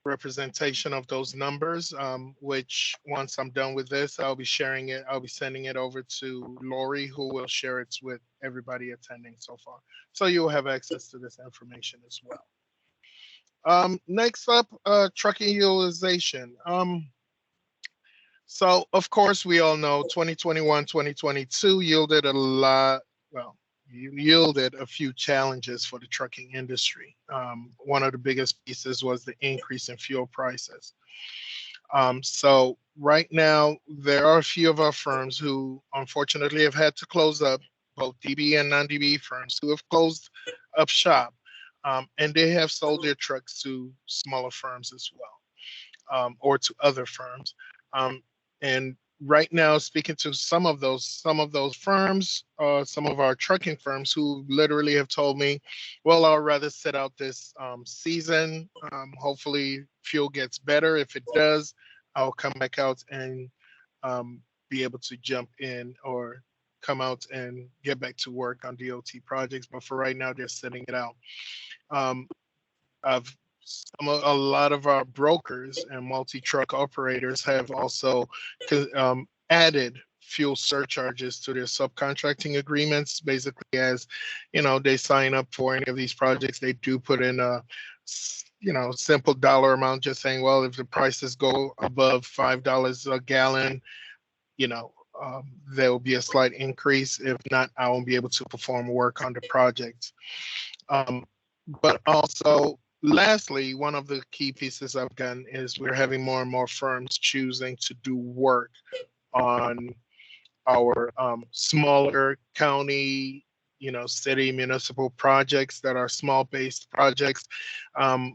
representation of those numbers, which once I'm done with this, I'll be sharing it. I'll be sending it over to Lori, who will share it with everybody attending so far. So you'll have access to this information as well. Next up, trucking utilization. So, of course, we all know 2021, 2022 yielded yielded a few challenges for the trucking industry. One of the biggest pieces was the increase in fuel prices. So right now, there are a few of our firms who unfortunately have had to close up, both DBE and non-DBE firms who have closed up shop, and they have sold their trucks to smaller firms as well, or to other firms. And right now, speaking to some of those firms, some of our trucking firms who literally have told me, well, I'll rather sit out this season. Hopefully fuel gets better. If it does, I'll come back out and be able to jump in or come out and get back to work on DOT projects. But for right now, they're sitting it out. A lot of our brokers and multi-truck operators have also added fuel surcharges to their subcontracting agreements. Basically, as they sign up for any of these projects, they do put in a simple dollar amount, just saying, well, if the prices go above $5 a gallon, there will be a slight increase. If not, I won't be able to perform work on the project. But also, lastly, one of the key pieces I've done is we're having more and more firms choosing to do work on our smaller county, city municipal projects that are small-based projects,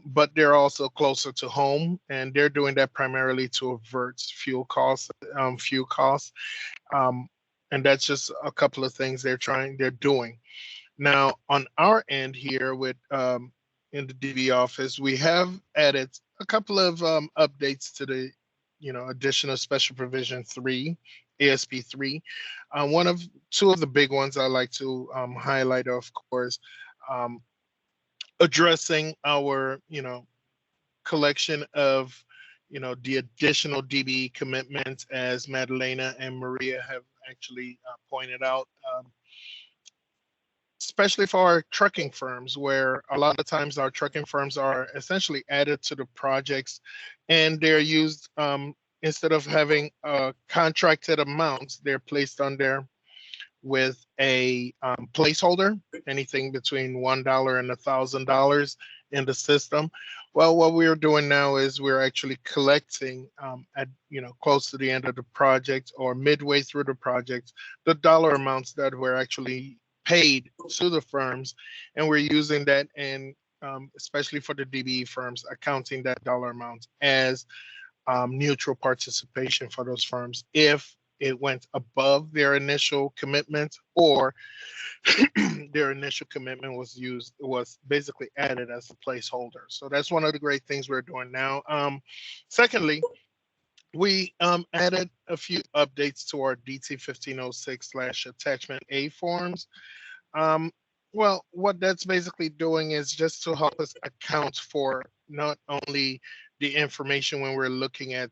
but they're also closer to home, and they're doing that primarily to avert fuel costs. And that's just a couple of things they're doing. Now, on our end here with in the DB office, we have added a couple of updates to the, additional special provision 3, ASP 3. Two of the big ones I like to highlight, of course, addressing our, collection of, the additional DB commitments, as Madalena and Maria have actually pointed out. Especially for our trucking firms, where a lot of times our trucking firms are essentially added to the projects, and they're used instead of having contracted amounts, they're placed on there with a placeholder, anything between $1 and $1,000 in the system. Well, what we're doing now is we're actually collecting at close to the end of the project or midway through the project, the dollar amounts that were actually paid to the firms, and we're using that, and especially for the DBE firms, accounting that dollar amount as neutral participation for those firms if it went above their initial commitment, or their initial commitment was basically added as a placeholder. So that's one of the great things we're doing now. Secondly, we added a few updates to our DT 1506/attachment A forms. Um, well, what that's basically doing is just to help us account for not only the information when we're looking at,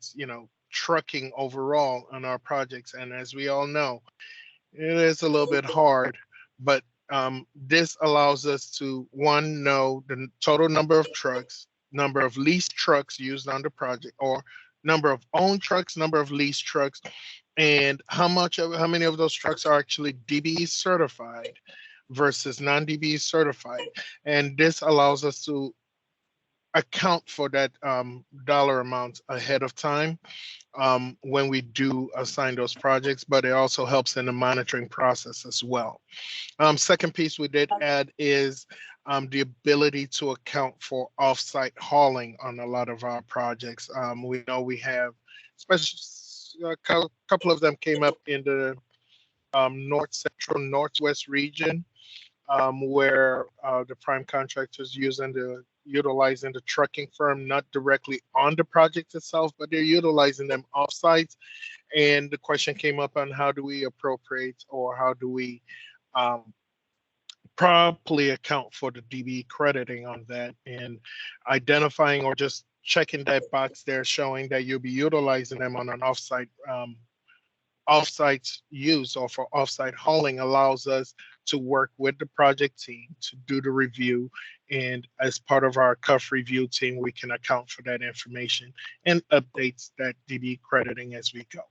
trucking overall on our projects. And as we all know, it is a little bit hard, but this allows us to, one, know the total number of trucks, number of leased trucks used on the project, or number of owned trucks, number of leased trucks, and how many of those trucks are actually DBE certified versus non-DBE certified. And this allows us to account for that dollar amount ahead of time when we do assign those projects, but it also helps in the monitoring process as well. Second piece we did add is the ability to account for offsite hauling on a lot of our projects. We know we have, especially a couple of them came up in the north central northwest region, where the prime contractors utilizing the trucking firm, not directly on the project itself, but they're utilizing them offsite. And the question came up on how do we appropriate, or how do we properly account for the DB crediting on that, and identifying or just checking that box there showing that you'll be utilizing them on an offsite use or for offsite hauling allows us to work with the project team to do the review. And as part of our CUF review team, we can account for that information and updates that DB crediting as we go.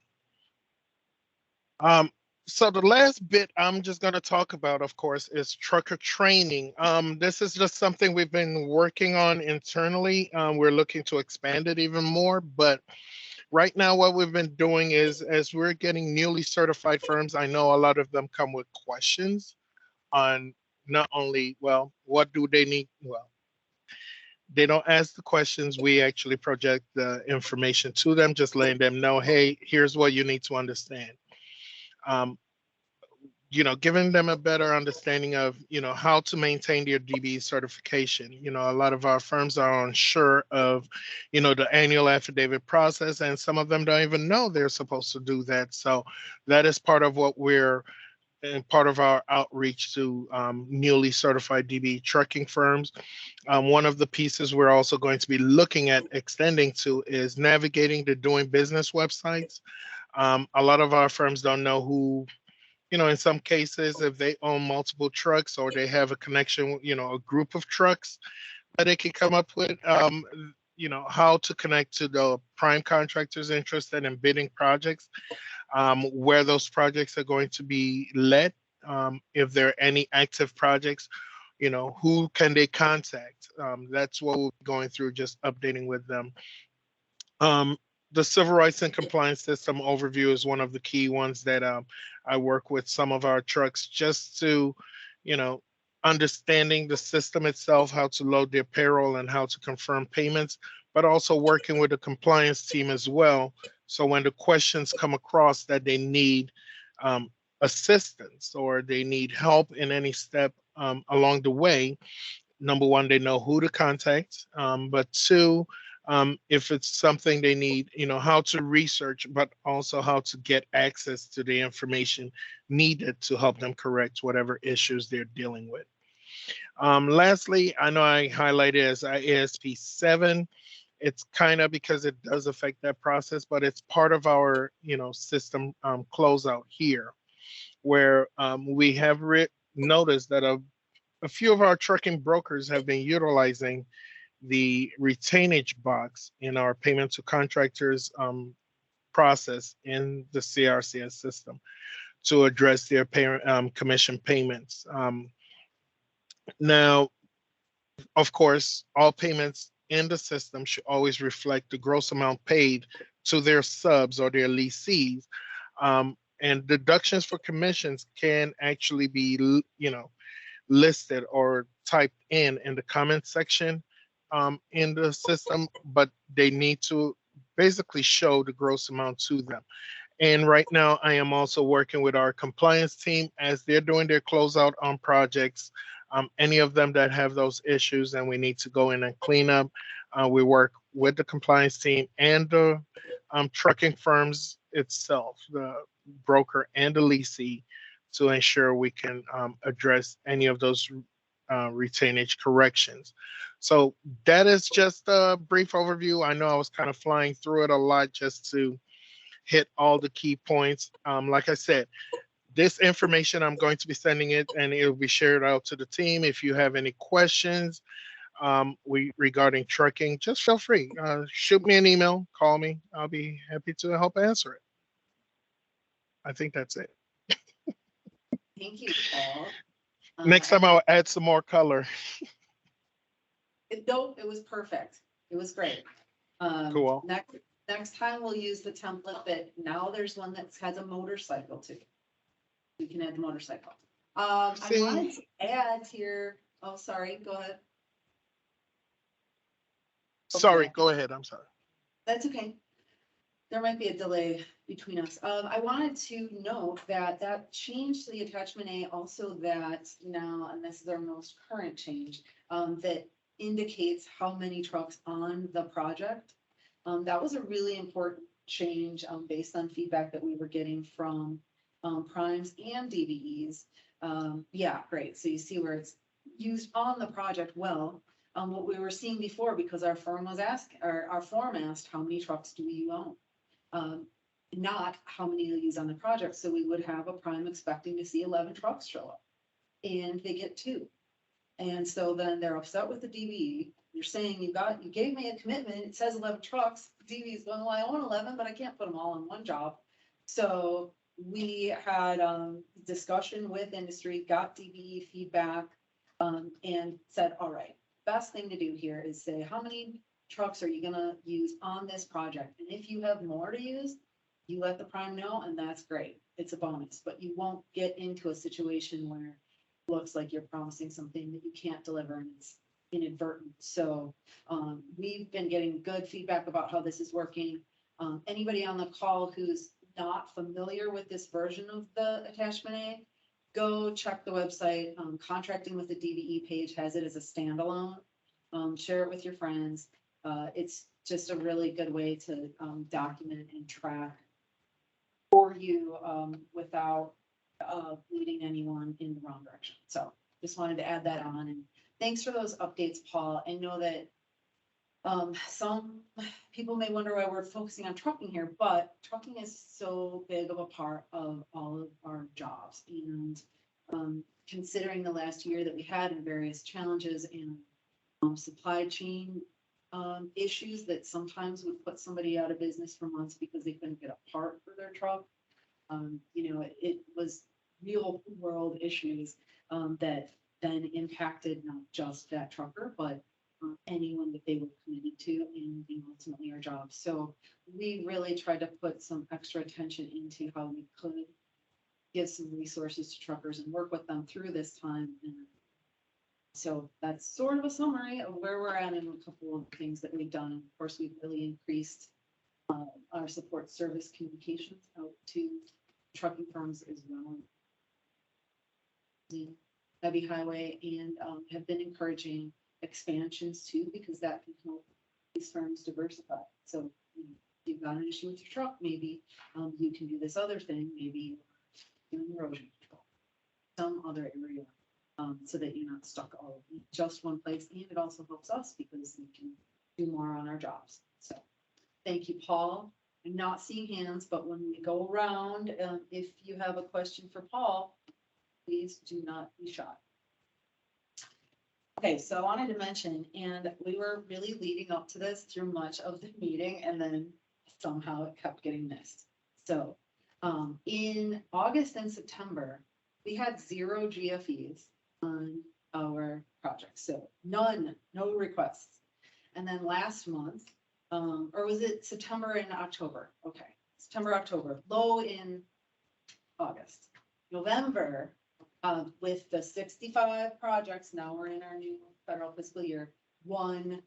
So the last bit I'm just going to talk about, of course, is trucker training. This is just something we've been working on internally. We're looking to expand it even more, but right now, what we've been doing is, as we're getting newly certified firms, I know a lot of them come with questions on not only, well, what do they need? Well, they don't ask the questions. We actually project the information to them, just letting them know, hey, here's what you need to understand. Giving them a better understanding of, how to maintain their DB certification. A lot of our firms are unsure of, the annual affidavit process, and some of them don't even know they're supposed to do that. So that is part of what we're, and part of our outreach to newly certified DB trucking firms. One of the pieces we're also going to be looking at extending to is navigating the doing business websites. A lot of our firms don't know who, in some cases, if they own multiple trucks or they have a connection, a group of trucks that they can come up with, how to connect to the prime contractors interested in bidding projects, where those projects are going to be led, if there are any active projects, who can they contact? That's what we're going through, just updating with them. The civil rights and compliance system overview is one of the key ones that I work with some of our trucks, just to, understanding the system itself, how to load their payroll and how to confirm payments, but also working with the compliance team as well. So when the questions come across that they need assistance or they need help in any step along the way, number one, they know who to contact, but two, if it's something they need, how to research, but also how to get access to the information needed to help them correct whatever issues they're dealing with. Lastly, I know I highlighted as ASP 7. It's kind of because it does affect that process, but it's part of our, system closeout here, where we have noticed that a few of our trucking brokers have been utilizing the retainage box in our payment to contractors process in the CRCS system to address their commission payments. Now, of course, all payments in the system should always reflect the gross amount paid to their subs or their lessees. And deductions for commissions can actually be, listed or typed in the comment section in the system, but they need to basically show the gross amount to them. And right now, I am also working with our compliance team as they're doing their closeout on projects. Any of them that have those issues and we need to go in and clean up, we work with the compliance team and the trucking firms itself, the broker and the leasing, to ensure we can address any of those retainage corrections. So that is just a brief overview. I know I was kind of flying through it a lot just to hit all the key points. Like I said, this information, I'm going to be sending it and it will be shared out to the team. If you have any questions regarding trucking, just feel free. Shoot me an email, call me. I'll be happy to help answer it. I think that's it. Thank you, Paul. Next time I'll add some more color. No, it was perfect. It was great. Cool. Next time we'll use the template that now there's one that has a motorcycle too. You can add the motorcycle. I wanted to add here, oh, sorry, go ahead. Sorry, Okay. go ahead. I'm sorry. That's okay. There might be a delay between us. I wanted to note that change to the attachment A also that now, and this is our most current change, that indicates how many trucks on the project. That was a really important change based on feedback that we were getting from primes and DVEs. Yeah, great. So you see where it's used on the project. Well, what we were seeing before, because our firm was asked, or our form asked, how many trucks do you own? Not how many you'll use on the project. So we would have a prime expecting to see 11 trucks show up, and they get 2. And so then they're upset with the DVE. You're saying you gave me a commitment. It says 11 trucks. DVE is going, well, I own 11, but I can't put them all in one job. So we had discussion with industry, got DVE feedback, and said, all right, best thing to do here is say, how many trucks are you gonna use on this project? And if you have more to use, you let the prime know, and that's great. It's a bonus, but you won't get into a situation where it looks like you're promising something that you can't deliver and it's inadvertent. So we've been getting good feedback about how this is working. Anybody on the call who's not familiar with this version of the attachment A, go check the website. Contracting with the DVE page has it as a standalone. Share it with your friends. It's just a really good way to document and track for you without leading anyone in the wrong direction. So just wanted to add that on. And thanks for those updates, Paul. I know that some people may wonder why we're focusing on trucking here, but trucking is so big of a part of all of our jobs. And considering the last year that we had and various challenges and supply chain issues that sometimes would put somebody out of business for months because they couldn't get a part for their truck. It was real world issues that then impacted not just that trucker, but anyone that they were committed to and ultimately our jobs. So we really tried to put some extra attention into how we could give some resources to truckers and work with them through this time. And so that's sort of a summary of where we're at and a couple of things that we've done. Of course, we've really increased our support service communications out to trucking firms as well. Heavy highway, and have been encouraging expansions too, because that can help these firms diversify. So if you've got an issue with your truck, maybe you can do this other thing, maybe doing erosion control, some other area. So that you're not stuck all in just one place, and it also helps us because we can do more on our jobs. So thank you, Paul. I'm not seeing hands, but when we go around, if you have a question for Paul, please do not be shy. Okay, so I wanted to mention, and we were really leading up to this through much of the meeting, and then somehow it kept getting missed. So in August and September, we had 0 GFEs on our project. So none, no requests. And then last month, or was it September and October? Okay, September, October, low in August. November, with the 65 projects, now we're in our new federal fiscal year, 1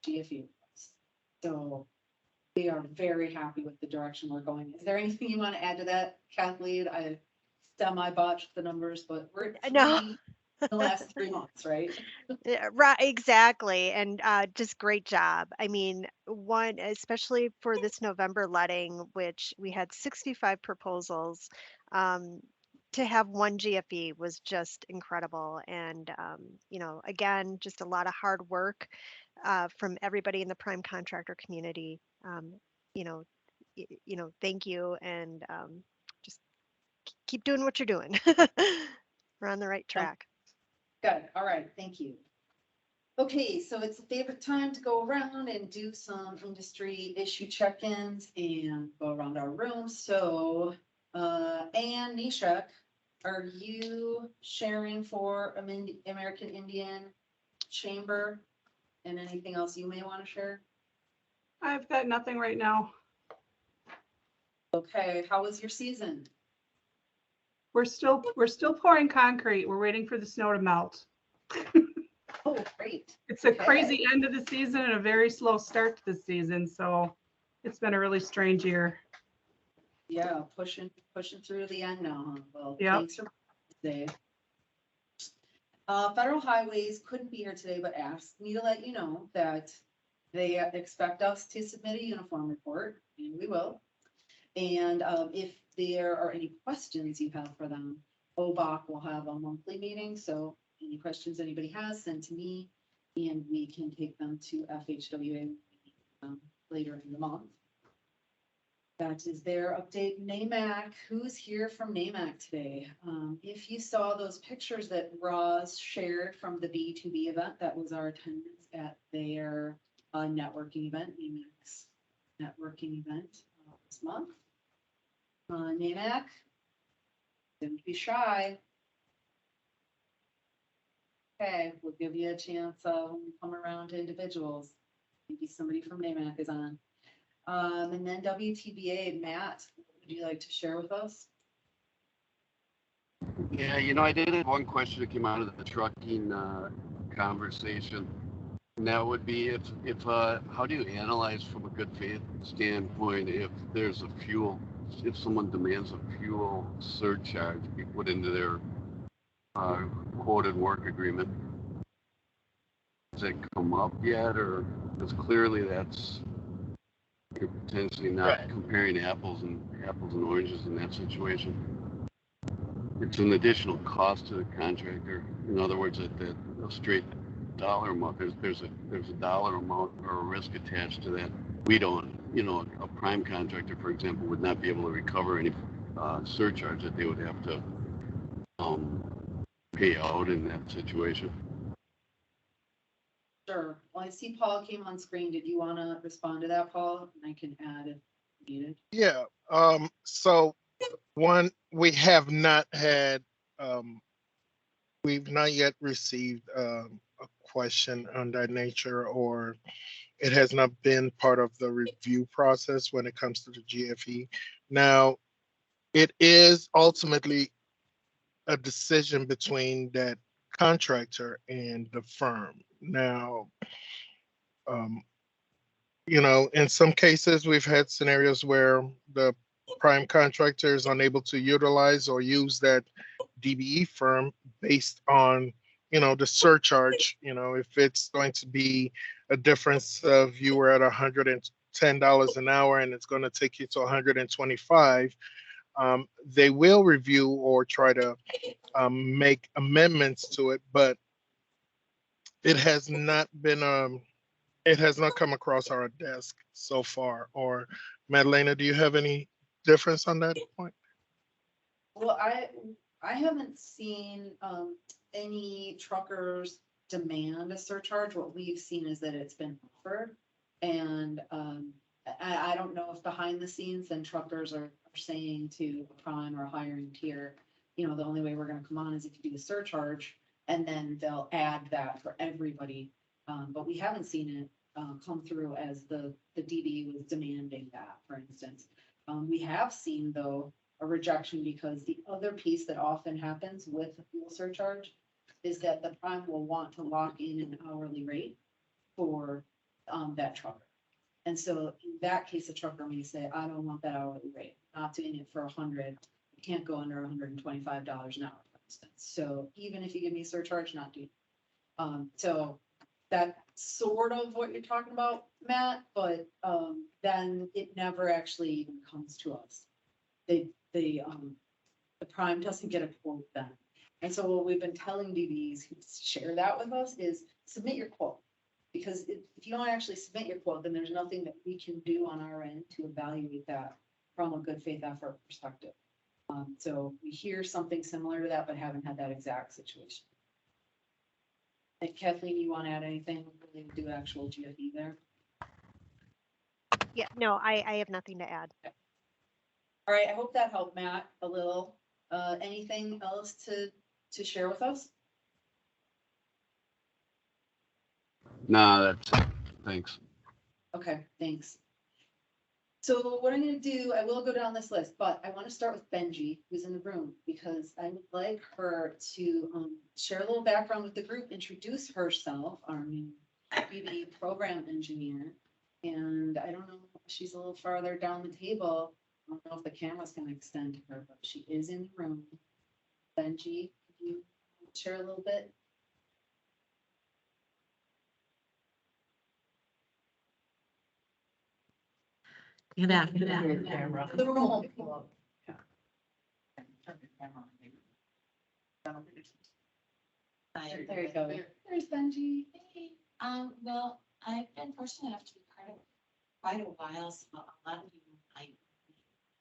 GFE request. So We are very happy with the direction we're going. Is there anything you want to add to that, Kathleen? I semi-botched the numbers, but we're at No. 3 the last 3 months, right? Yeah, right, exactly. And just great job. I mean, one, especially for this November letting, which we had 65 proposals, to have one GFE was just incredible. And, again, just a lot of hard work from everybody in the prime contractor community. You know, thank you. And just keep doing what you're doing. We're on the right track. Good. All right. Thank you. Okay, so it's a favorite time to go around and do some industry issue check-ins and go around our room. So, Ann Nishak, are you sharing for American Indian Chamber and anything else you may want to share? I've got nothing right now. Okay, how was your season? We're still pouring concrete. We're waiting for the snow to melt. Oh, great. It's a Okay. crazy end of the season and a very slow start to the season. So it's been a really strange year. Yeah, pushing through the end now, huh? Well, Yep. thanks for today. Federal Highways couldn't be here today, but asked me to let you know that they expect us to submit a uniform report, and we will. And if there are any questions you have for them, OBOC will have a monthly meeting, so any questions anybody has, send to me, and we can take them to FHWA later in the month. That is their update. NAMAC, who's here from NAMAC today? If you saw those pictures that Roz shared from the B2B event, that was our attendance at their networking event, NAMAC's networking event this month. NAMAC, don't be shy. Okay, we'll give you a chance when we come around to individuals. Maybe somebody from NAMAC is on. And then WTBA, Matt, would you like to share with us? Yeah, I did have one question that came out of the trucking conversation. And that would be if how do you analyze from a good faith standpoint if there's if someone demands a fuel surcharge be put into their quoted work agreement? Has it come up yet, or because clearly you're potentially not comparing apples and oranges in that situation. It's an additional cost to the contractor. In other words, a straight dollar amount. There's a dollar amount or a risk attached to that. We don't. A prime contractor, for example, would not be able to recover any surcharge that they would have to pay out in that situation. Sure. Well, I see Paul came on screen. Did you want to respond to that, Paul? And I can add if needed. Yeah, so one, we have not had, we've not yet received a question on that nature, or it has not been part of the review process when it comes to the GFE. Now, it is ultimately a decision between that contractor and the firm. Now, in some cases, we've had scenarios where the prime contractor is unable to utilize or use that DBE firm based on, the surcharge. If it's going to be a difference of you were at $110 an hour and it's going to take you to 125, they will review or try to make amendments to it, but it has not been it has not come across our desk so far. Or Madalena, do you have any difference on that point? Well, I haven't seen any truckers demand a surcharge. What we've seen is that it's been offered, and I don't know if behind the scenes then truckers are saying to a prime or a hiring tier, the only way we're going to come on is if you do the surcharge, and then they'll add that for everybody. But we haven't seen it come through as the DB was demanding that, for instance. We have seen, though, a rejection because the other piece that often happens with the fuel surcharge is that the prime will want to lock in an hourly rate for that trucker. And so in that case, the trucker may say, I don't want that hourly rate, not doing it for 100, you can't go under $125 an hour, for instance. So even if you give me a surcharge, not doing. So that's sort of what you're talking about, Matt, but then it never actually even comes to us. The prime doesn't get a quote then. And so what we've been telling DBs who share that with us is submit your quote. Because if you don't actually submit your quote, then there's nothing that we can do on our end to evaluate that from a good faith effort perspective. So we hear something similar to that, but haven't had that exact situation. And Kathleen, you want to add anything related to actual GFE there? Yeah, no, I have nothing to add. All right, I hope that helped Matt a little. Anything else to share with us? Nah, that's it. Thanks. Okay, thanks. So what I'm gonna do, I will go down this list, but I want to start with Benji, who's in the room, because I would like her to share a little background with the group, introduce herself, our new GFE program engineer. And I don't know, she's a little farther down the table. I don't know if the camera's gonna extend to her, but she is in the room. Benji, could you share a little bit? Good afternoon. The room won't pull up. There you go. There's Benji. Hey, well, I've been fortunate enough to be part of quite a while, so a lot of you might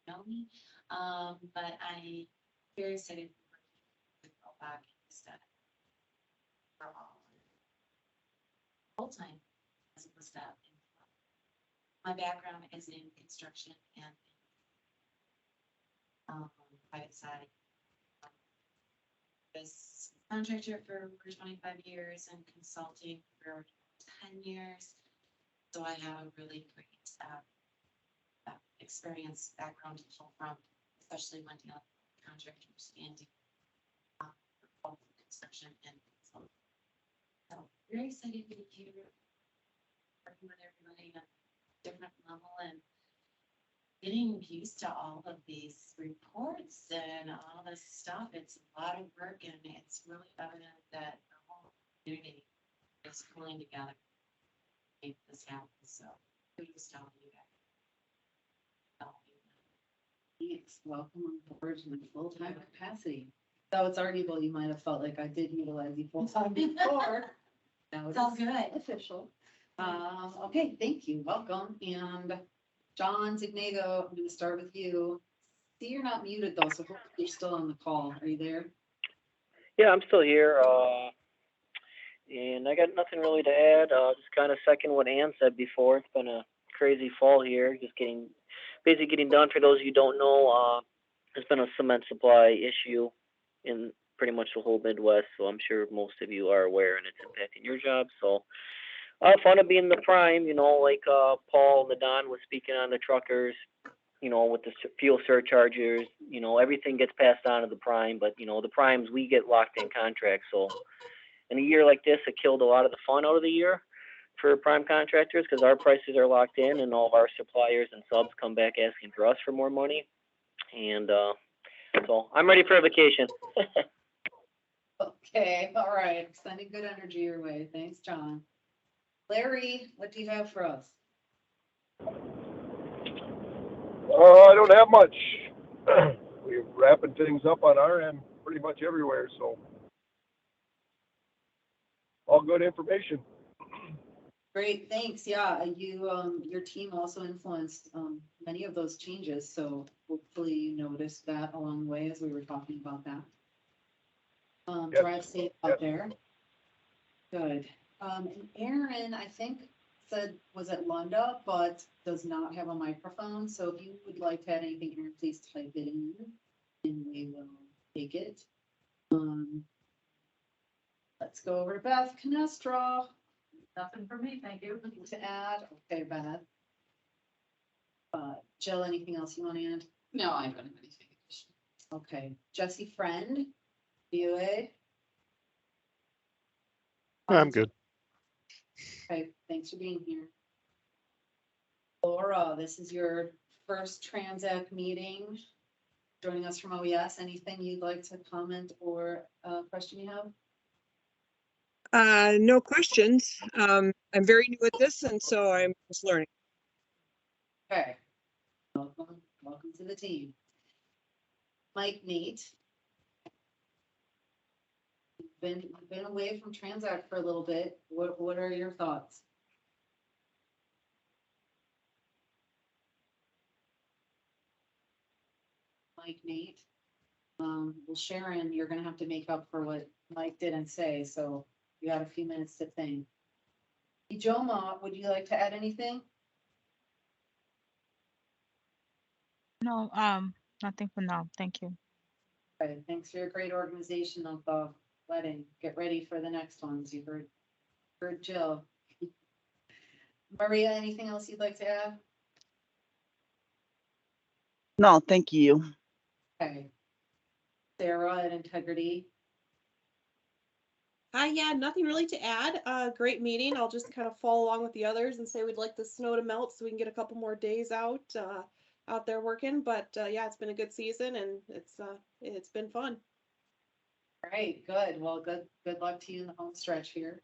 know me. But I'm very excited to go back instead for all full time as a staff. My background is in construction and private side. Was contractor for 25 years and consulting for 10 years. So I have a really great experience background to pull from, especially when dealing with contractors and both construction and consulting. So very excited to be here, working with everybody at a different level and getting used to all of these reports and all this stuff. It's a lot of work and it's really evident that the whole community is pulling together to make this happen. So kudos to all you guys. Thanks. Welcome on board in a full-time capacity. So it's arguable you might have felt like I did utilize you full-time before. Now It's all good. Official. Okay, thank you. Welcome. And John Zignago, I'm going to start with you. See, you're not muted though, so hopefully you're still on the call. Are you there? Yeah, I'm still here. And I got nothing really to add. Just kind of second what Ann said before. It's been a crazy fall here. Just basically getting done. For those of you who don't know, there's been a cement supply issue in pretty much the whole Midwest. So I'm sure most of you are aware, and it's impacting your job. So fun to be in the prime, like Paul and the Don was speaking on the truckers, with the fuel surcharges, everything gets passed on to the prime, but the primes, we get locked in contracts. So in a year like this, it killed a lot of the fun out of the year for prime contractors because our prices are locked in and all of our suppliers and subs come back asking for us for more money. And so I'm ready for a vacation. Okay, all right. Sending good energy your way. Thanks, John. Larry, what do you have for us? I don't have much. We're wrapping things up on our end pretty much everywhere, so all good information. Great, thanks. Yeah, your team also influenced many of those changes, so hopefully you noticed that along the way as we were talking about that. Yes. Drive safe out there. Good. And Aaron, I think was at Lunda, but does not have a microphone. So if you would like to add anything, Aaron, please type it in and we will take it. Let's go over to Beth Canestra. Nothing for me, thank you. Nothing to add. Okay, Beth. Jill, anything else you want to add? No, I don't have anything. Okay, Jesse Friend, BOA. I'm good. Okay, thanks for being here. Laura, this is your first Transact meeting. Joining us from OES. Anything you'd like to comment or question you have? No questions. I'm very new at this, and so I'm just learning. Okay. Welcome to the team. Mike, Nate. You've been away from Transact for a little bit. What are your thoughts? Mike, Nate. Well, Sharon, you're gonna have to make up for what Mike didn't say, so you have a few minutes to think. Ijoma, would you like to add anything? No, nothing for now. Thank you. Okay, thanks for your great organization of the wedding. Get ready for the next ones. You heard Jill. Maria, anything else you'd like to add? No, thank you. Okay. Sarah at Integrity. Yeah, nothing really to add. Great meeting. I'll just kind of follow along with the others and say we'd like the snow to melt so we can get a couple more days out there working. But yeah, it's been a good season and it's been fun. All right, good. Well, good luck to you in the home stretch here.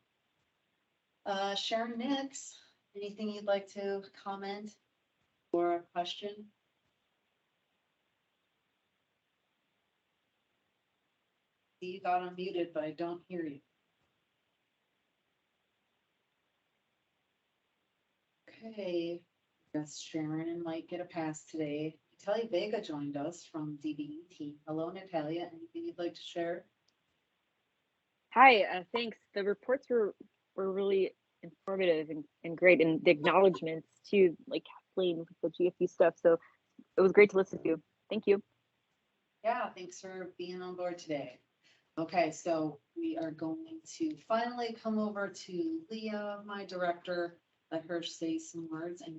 Sharon Nix, anything you'd like to comment or a question? You got unmuted, but I don't hear you. Okay, I guess Sharon might get a pass today. Natalia Vega joined us from DBE team. Hello, Natalia. Anything you'd like to share? Hi, thanks. The reports were really informative and great, and the acknowledgments too, like Kathleen with the GFE stuff. So it was great to listen to. Thank you. Yeah, thanks for being on board today. Okay, so we are going to finally come over to Leah, my director. Let her say some words, and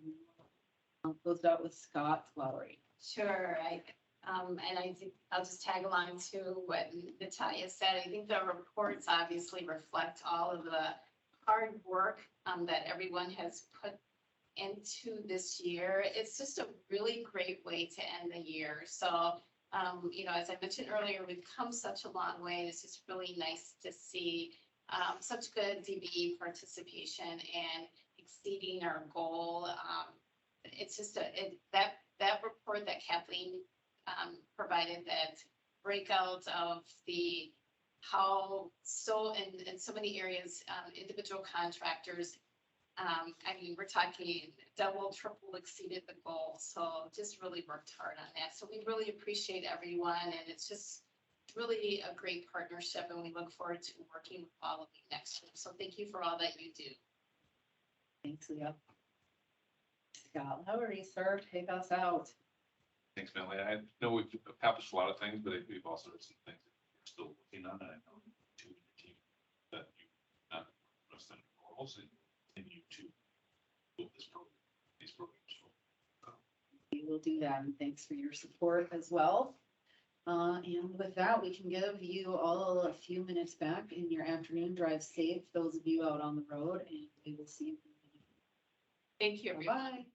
I'll close it out with Scott Lowry. Sure, and I think I'll just tag along to what Natalia said. I think the reports obviously reflect all of the hard work that everyone has put into this year. It's just a really great way to end the year. So, as I mentioned earlier, we've come such a long way. It's just really nice to see such good DBE participation and exceeding our goal. It's just that report that Kathleen provided, that breakout of how in so many areas, individual contractors, we're talking double, triple exceeded the goal. So just really worked hard on that. So we really appreciate everyone, and it's just really a great partnership, and we look forward to working with all of you next year. So thank you for all that you do. Thanks, Leah. Scott Lowry, sir, take us out. Thanks, Melanie. I know we've accomplished a lot of things, but we've also had some things that we're still working on. And I know two in your team that you not rest on your laurels and continue to build these programs. We will do that, and thanks for your support as well. And with that, we can give you all a few minutes back in your afternoon. Drive safe, those of you out on the road, and we will see you. Thank you, everyone. Bye.